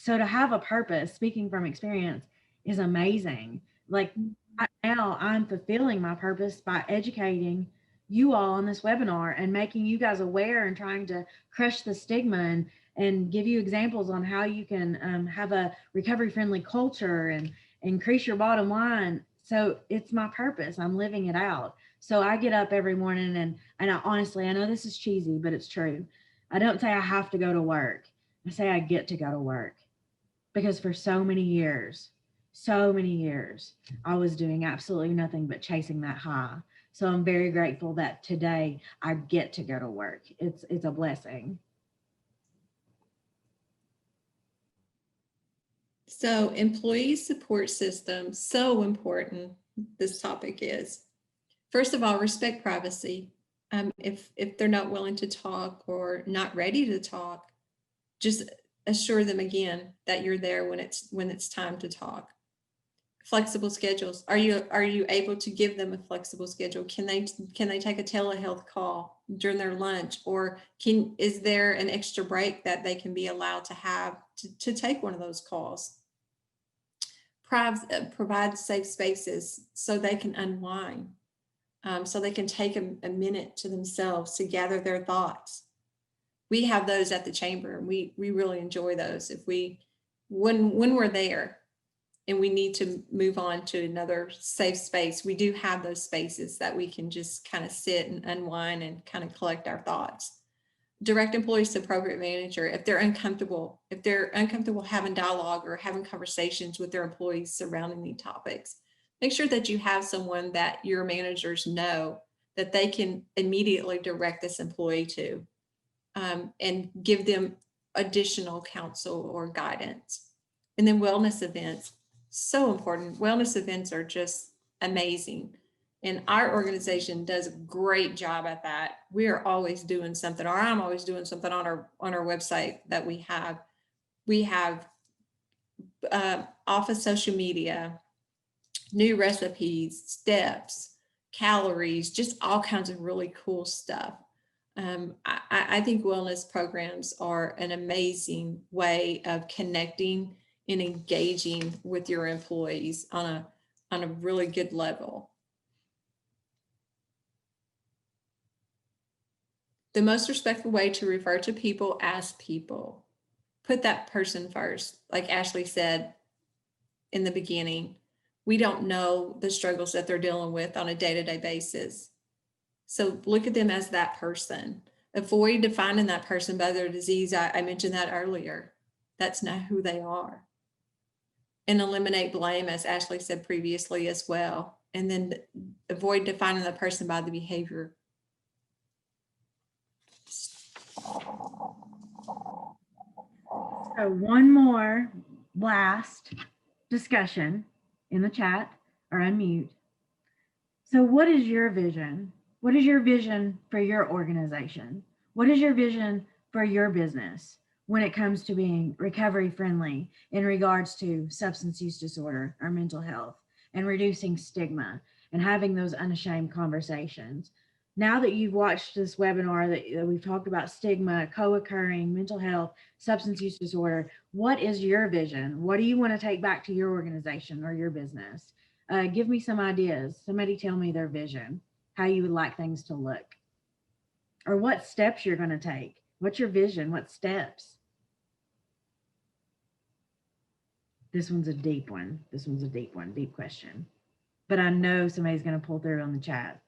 to have a purpose, speaking from experience, is amazing. Like right now I'm fulfilling my purpose by educating you all on this webinar and making you guys aware and trying to crush the stigma and give you examples on how you can have a recovery friendly culture and increase your bottom line. So it's my purpose. I'm living it out. So I get up every morning and I honestly, I know this is cheesy, but it's true. I don't say I have to go to work. I say I get to go to work because for so many years, I was doing absolutely nothing but chasing that high. So I'm very grateful that today I get to go to work. It's a blessing.
So employee support system, so important. This topic is, first of all, respect privacy. If they're not willing to talk or not ready to talk, just assure them again that you're there when it's time to talk. Flexible schedules. Are you able to give them a flexible schedule? Can they take a telehealth call during their lunch, or is there an extra break that they can be allowed to have to take one of those calls? Provide safe spaces so they can unwind, so they can take a minute to themselves to gather their thoughts. We have those at the chamber, and we really enjoy those. When we're there and we need to move on to another safe space, we do have those spaces that we can just kind of sit and unwind and kind of collect our thoughts. direct employees to appropriate manager if they're uncomfortable having dialogue or having conversations with their employees surrounding these topics. Make sure that you have someone that your managers know that they can immediately direct this employee to, and give them additional counsel or guidance. And then wellness events, so important. Wellness events are just amazing. And our organization does a great job at that. We are always doing something, or I'm always doing something on our website that we have. We have off of social media, new recipes, steps, calories, just all kinds of really cool stuff. I think wellness programs are an amazing way of connecting and engaging with your employees on a really good level. The most respectful way to refer to people as people. Put that person first. Like Ashley said in the beginning, we don't know the struggles that they're dealing with on a day-to-day basis. So look at them as that person. Avoid defining that person by their disease. I mentioned that earlier. That's not who they are. And eliminate blame, as Ashley said previously as well. And then avoid defining the person by the behavior.
So one more last discussion in the chat or unmute. So what is your vision? What is your vision for your organization? What is your vision for your business when it comes to being recovery friendly in regards to substance use disorder or mental health, and reducing stigma and having those unashamed conversations? Now that you've watched this webinar that we've talked about stigma, co-occurring, mental health, substance use disorder, what is your vision? What do you want to take back to your organization or your business? Give me some ideas. Somebody tell me their vision, how you would like things to look, or what steps you're going to take. What's your vision? What steps? This one's a deep one. This one's a deep one, deep question. But I know somebody's going to pull through on the chat.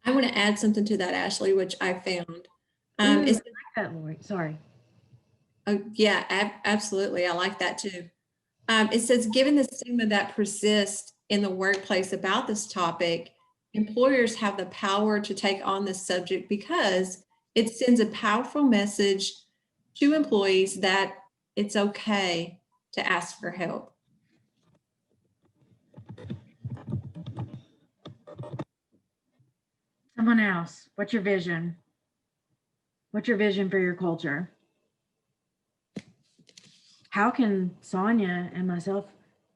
I want to add something to that, Ashley, which I found.
Ooh, I like that, Lori. Sorry.
Oh, yeah, absolutely. I like that too. It says, given the stigma that persists in the workplace about this topic, employers have the power to take on this subject because it sends a powerful message to employees that it's okay to ask for help.
Someone else, what's your vision? What's your vision for your culture? How can Sonia and myself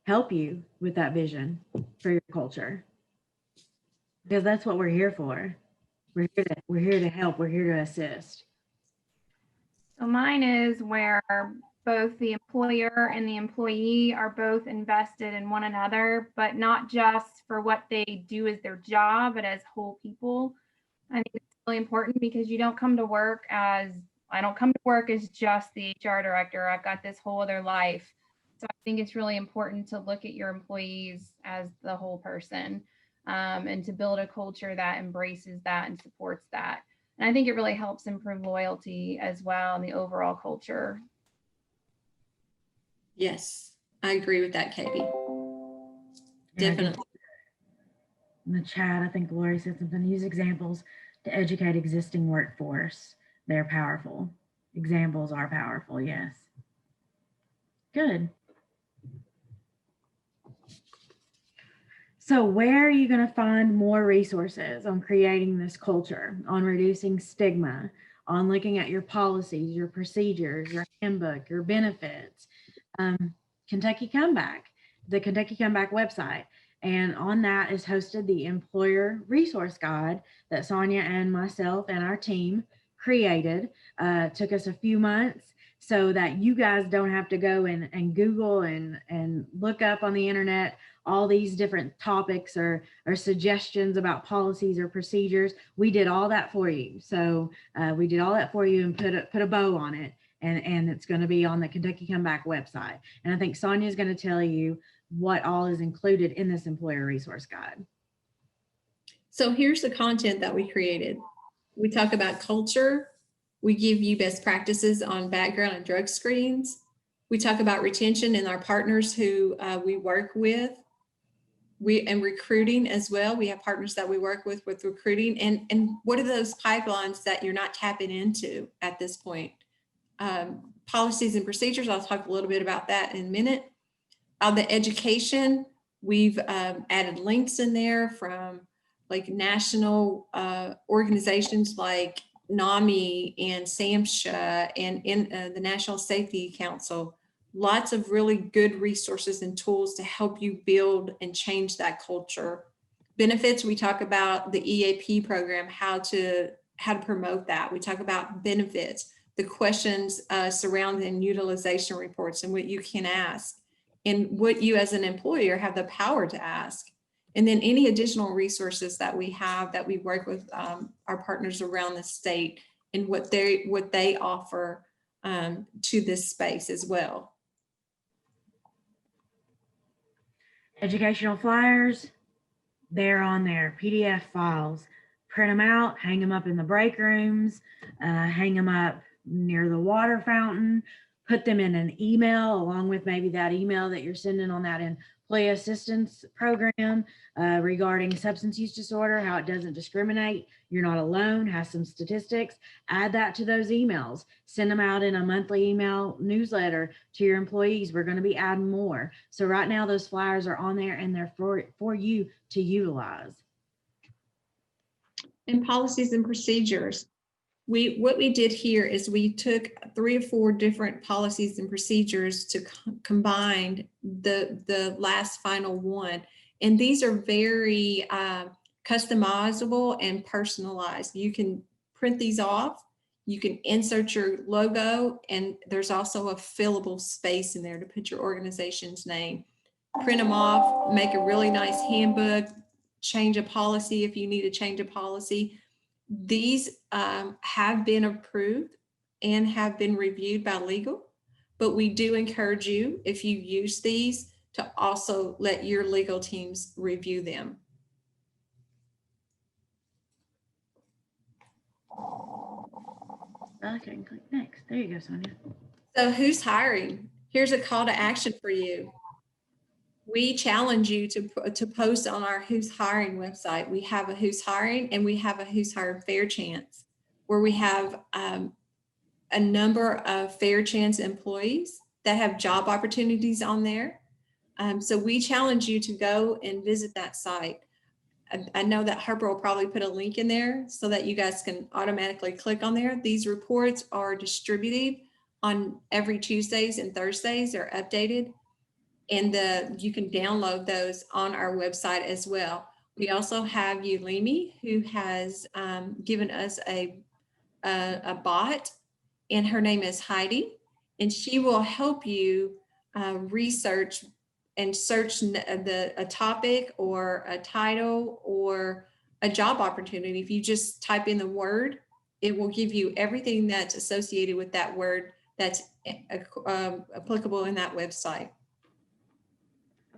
help you with that vision for your culture? Because that's what we're here for. We're here to help. We're here to assist.
So mine is where both the employer and the employee are both invested in one another, but not just for what they do as their job, but as whole people. I think it's really important because you don't come to work as, I don't come to work as just the HR director. I've got this whole other life. So I think it's really important to look at your employees as the whole person, and to build a culture that embraces that and supports that. And I think it really helps improve loyalty as well and the overall culture.
Yes, I agree with that, Katie. Definitely.
In the chat, I think Lori said something, use examples to educate existing workforce. They're powerful. Examples are powerful, yes. Good. So where are you going to find more resources on creating this culture, on reducing stigma, on looking at your policies, your procedures, your handbook, your benefits? Kentucky Comeback, the Kentucky Comeback website. And on that is hosted the employer resource guide that Sonia and myself and our team created. Took us a few months so that you guys don't have to go and Google and look up on the internet all these different topics or suggestions about policies or procedures. We did all that for you. So we did all that for you and put a bow on it. And it's going to be on the Kentucky Comeback website. And I think Sonia is going to tell you what all is included in this employer resource guide.
So here's the content that we created. We talk about culture, We give you best practices on background and drug screens. We talk about retention and our partners who we work with. And recruiting as well. We have partners that we work with recruiting. And what are those pipelines that you're not tapping into at this point? Policies and procedures, I'll talk a little bit about that in a minute. The education, we've added links in there from like national organizations like NAMI and SAMHSA and in the National Safety Council. Lots of really good resources and tools to help you build and change that culture. Benefits, we talk about the EAP program, how to promote that. We talk about benefits, the questions surrounding utilization reports and what you can ask and what you as an employer have the power to ask. And then any additional resources that we have that we work with our partners around the state and what they offer to this space as well.
Educational flyers, they're on there, PDF files. Print them out, hang them up in the break rooms, hang them up near the water fountain, put them in an email along with maybe that email that you're sending on that employee assistance program regarding substance use disorder, how it doesn't discriminate. You're not alone, has some statistics. Add that to those emails. Send them out in a monthly email newsletter to your employees. We're going to be adding more. So right now those flyers are on there and they're for you to utilize.
And policies and procedures. What we did here is we took 3 or 4 different policies and procedures to combine the last final one. And these are very customizable and personalized. You can print these off, you can insert your logo, and there's also a fillable space in there to put your organization's name. Print them off, make a really nice handbook, change a policy if you need to change a policy. These have been approved and have been reviewed by legal, but we do encourage you, if you use these, to also let your legal teams review them.
Okay, click next. There you go, Sonia.
So who's hiring? Here's a call to action for you. We challenge you to post on our Who's Hiring website. We have a Who's Hiring and we have a Who's Hired Fair Chance, where we have a number of Fair Chance employees that have job opportunities on there. So we challenge you to go and visit that site. I know that Harper will probably put a link in there so that you guys can automatically click on there. These reports are distributed on every Tuesdays and Thursdays. They're updated. And you can download those on our website as well. We also have Ulimi, who has given us a bot, and her name is Heidi, and she will help you research and search a topic or a title or a job opportunity. If you just type in the word, it will give you everything that's associated with that word that's applicable in that website.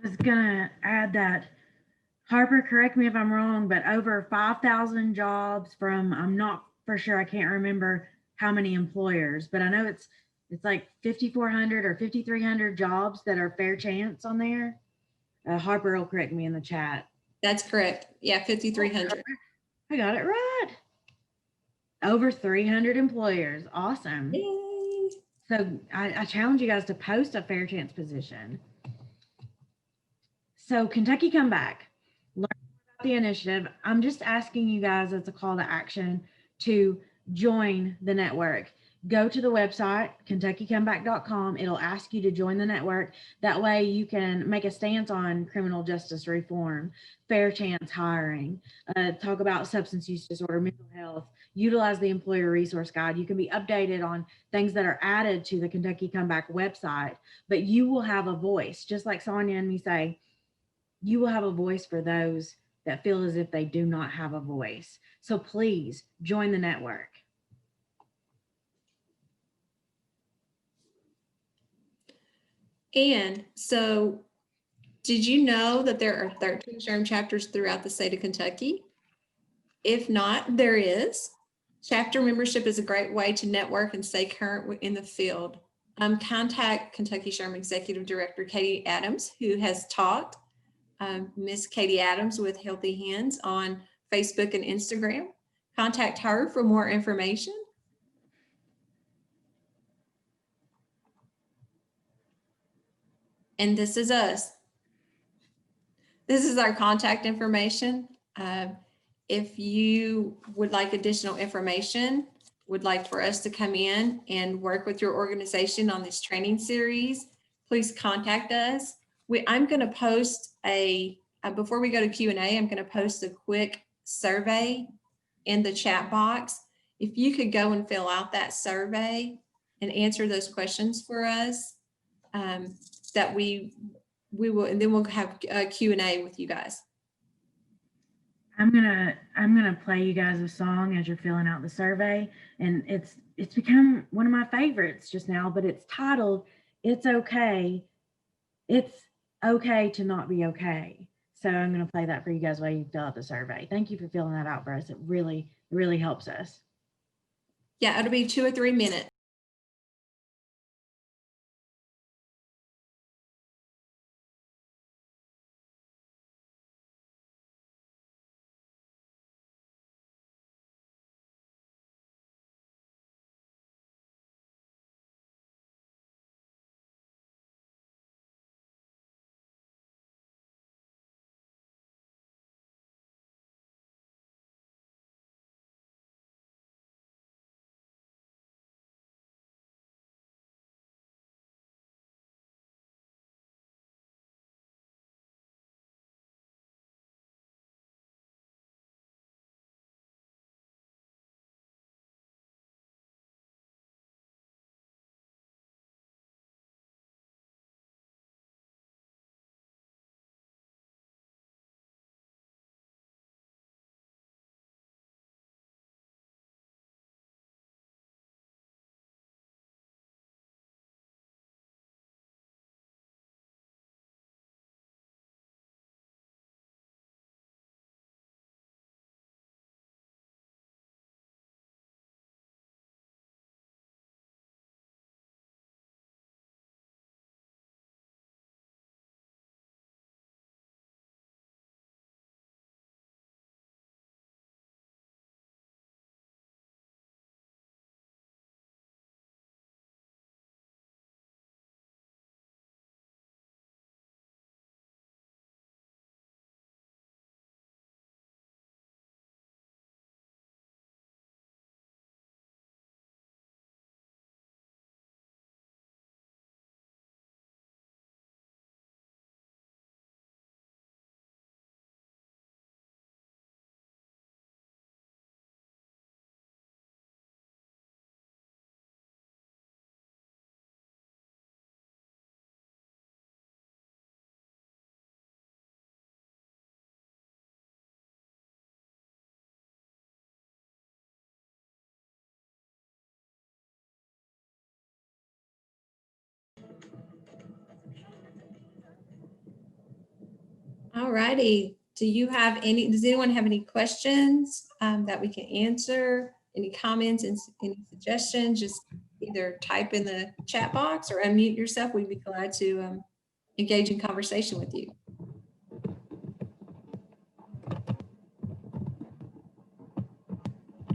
I was gonna add that, Harper, correct me if I'm wrong, but over 5,000 jobs from, I'm not for sure, I can't remember how many employers, but I know it's like 5,400 or 5,300 jobs that are Fair Chance on there. Harper will correct me in the chat.
That's correct. Yeah, 5,300.
I got it right. Over 300 employers. Awesome.
Yay.
So I challenge you guys to post a Fair Chance position. So Kentucky Comeback, learn about the initiative. I'm just asking you guys as a call to action to join the network. Go to the website, KentuckyComeback.com. It'll ask you to join the network. That way you can make a stance on criminal justice reform, fair chance hiring, talk about substance use disorder, mental health, utilize the employer resource guide. You can be updated on things that are added to the Kentucky Comeback website, but you will have a voice, just like Sonia and me say, you will have a voice for those that feel as if they do not have a voice. So please join the network.
And so, did you know that there are 13 SHRM chapters throughout the state of Kentucky? If not, there is. Chapter membership is a great way to network and stay current in the field. Contact Kentucky SHRM Executive Director Katie Adams, who has taught Miss Katie Adams with Healthy Hands on Facebook and Instagram. Contact her for more information. And this is us. This is our contact information. If you would like additional information, would like for us to come in and work with your organization on this training series, please contact us. I'm going to post before we go to Q&A, I'm going to post a quick survey in the chat box. If you could go and fill out that survey and answer those questions for us, that we will, and then we'll have a Q&A with you guys.
I'm gonna play you guys a song as you're filling out the survey, and it's become one of my favorites just now, but it's titled "It's Okay to Not Be Okay." So I'm gonna play that for you guys while you fill out the survey. Thank you for filling that out for us. It really helps us.
Yeah, it'll be 2 or 3 minutes. All righty. Does anyone have any questions that we can answer? Any comments and any suggestions? Just either type in the chat box or unmute yourself. We'd be glad to engage in conversation with you.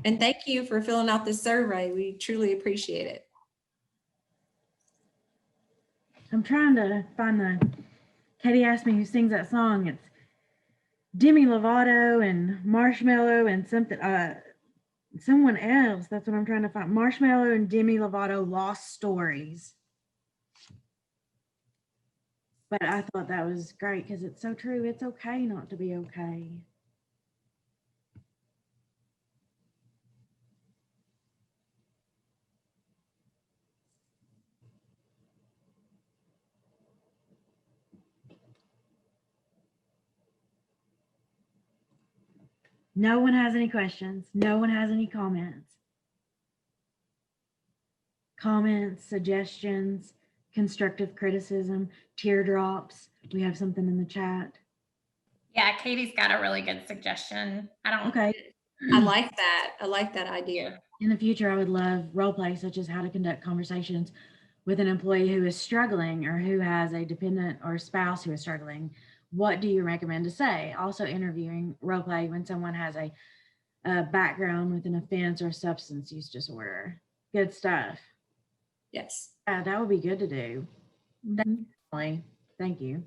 And thank you for filling out this survey. We truly appreciate it.
I'm trying to find Katie asked me who sings that song. It's Demi Lovato and Marshmello and someone else. That's what I'm trying to find. Marshmello and Demi Lovato, Lost Stories. But I thought that was great because it's so true. It's okay not to be okay. No one has any questions. No one has any comments. Comments, suggestions, constructive criticism, teardrops. We have something in the chat.
Yeah, Katie's got a really good suggestion.
Okay.
I like that. I like that idea.
In the future, I would love role play such as how to conduct conversations with an employee who is struggling or who has a dependent or spouse who is struggling. What do you recommend to say? Also interviewing role play when someone has a background with an offense or substance use disorder. Good stuff.
Yes.
Yeah, that would be good to do.
Mhm.
Definitely. Thank you.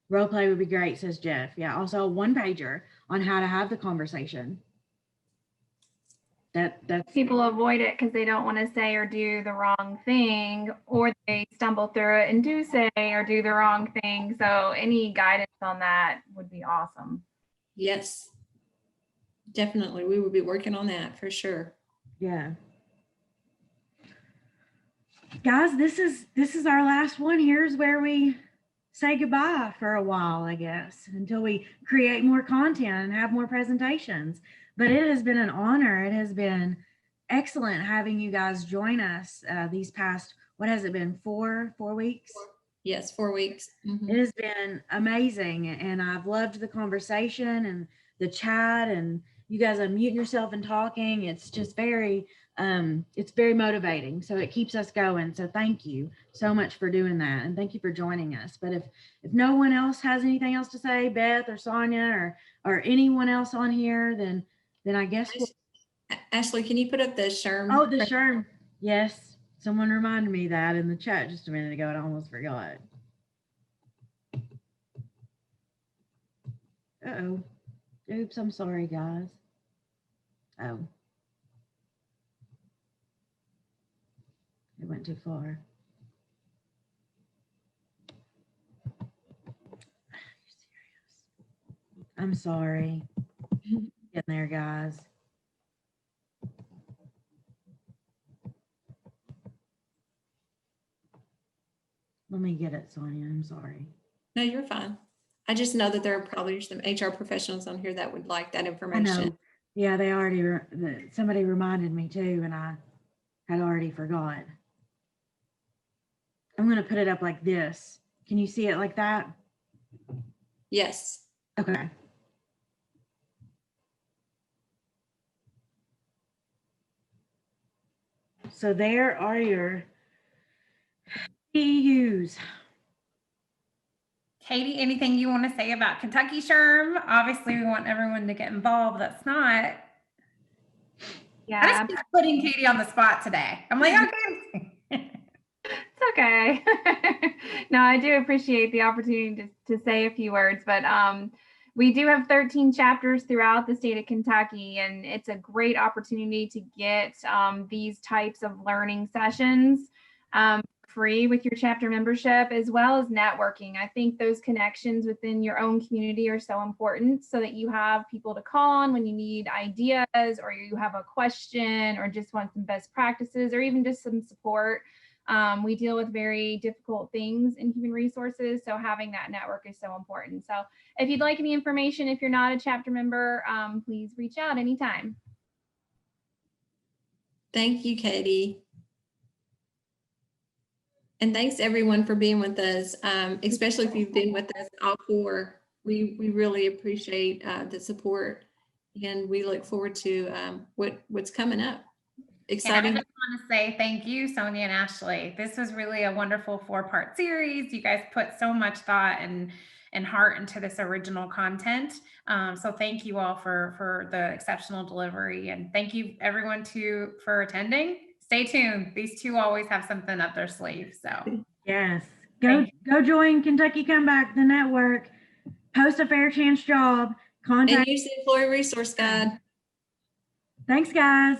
Role play would be great, says Jeff. Yeah. Also a one pager on how to have the conversation. That's
People avoid it because they don't want to say or do the wrong thing, or they stumble through it and do say or do the wrong thing. So any guidance on that would be awesome.
Yes. Definitely. We will be working on that for sure.
yeah. Guys, this is our last one. Here's where we say goodbye for a while, I guess, until we create more content and have more presentations. But it has been an honor. It has been excellent having you guys join us these past, what has it been, four weeks?
Yes, 4 weeks. Mhm.
It has been amazing, and I've loved the conversation and the chat, and you guys unmute yourself and talking. It's just it's very motivating. So it keeps us going. So thank you so much for doing that, and thank you for joining us. But if no one else has anything else to say, Beth or Sonia or anyone else on here, then I guess
Ashley, can you put up the SHRM?
oh, the SHRM. Yes, someone reminded me that in the chat just a minute ago, and I almost forgot. Uh-oh. Oops, I'm sorry, guys. Oh. It went too far. I'm sorry. Getting there, guys. Let me get it, Sonia. I'm sorry.
No, you're fine. I just know that there are probably some HR professionals on here that would like that
I
information.
know. Yeah, they already, somebody reminded me too, and I had already forgot. I'm going to put it up like this. Can you see it like that?
Yes.
Okay. So there are your PUs.
Katie, anything you want to say about Kentucky SHRM? Obviously, we want everyone to get involved. That's not.
Yeah,
I just keep putting Katie on the spot today. I'm like, okay.
it's okay. No, I do appreciate the opportunity to say a few words, but we do have 13 chapters throughout the state of Kentucky, and it's a great opportunity to get these types of learning sessions free with your chapter membership, as well as networking. I think those connections within your own community are so important, so that you have people to call on when you need ideas, or you have a question, or just want some best practices, or even just some support. We deal with very difficult things in human resources, so having that network is so important. So if you'd like any information, if you're not a chapter member, please reach out anytime.
Thank you, Katie. And thanks everyone for being with us, especially if you've been with us all 4. We really appreciate the support, and we look forward to what's coming up. Exciting.
And I just want to say thank you, Sonia and Ashley. This was really a wonderful 4-part series. You guys put so much thought and heart into this original content. So thank you all for the exceptional delivery, and thank you everyone for attending. Stay tuned. These 2 always have something up their sleeve. So
yes, go join Kentucky Comeback, the network. Post a fair chance job. Contact.
And use the employee resource guide.
Thanks, guys.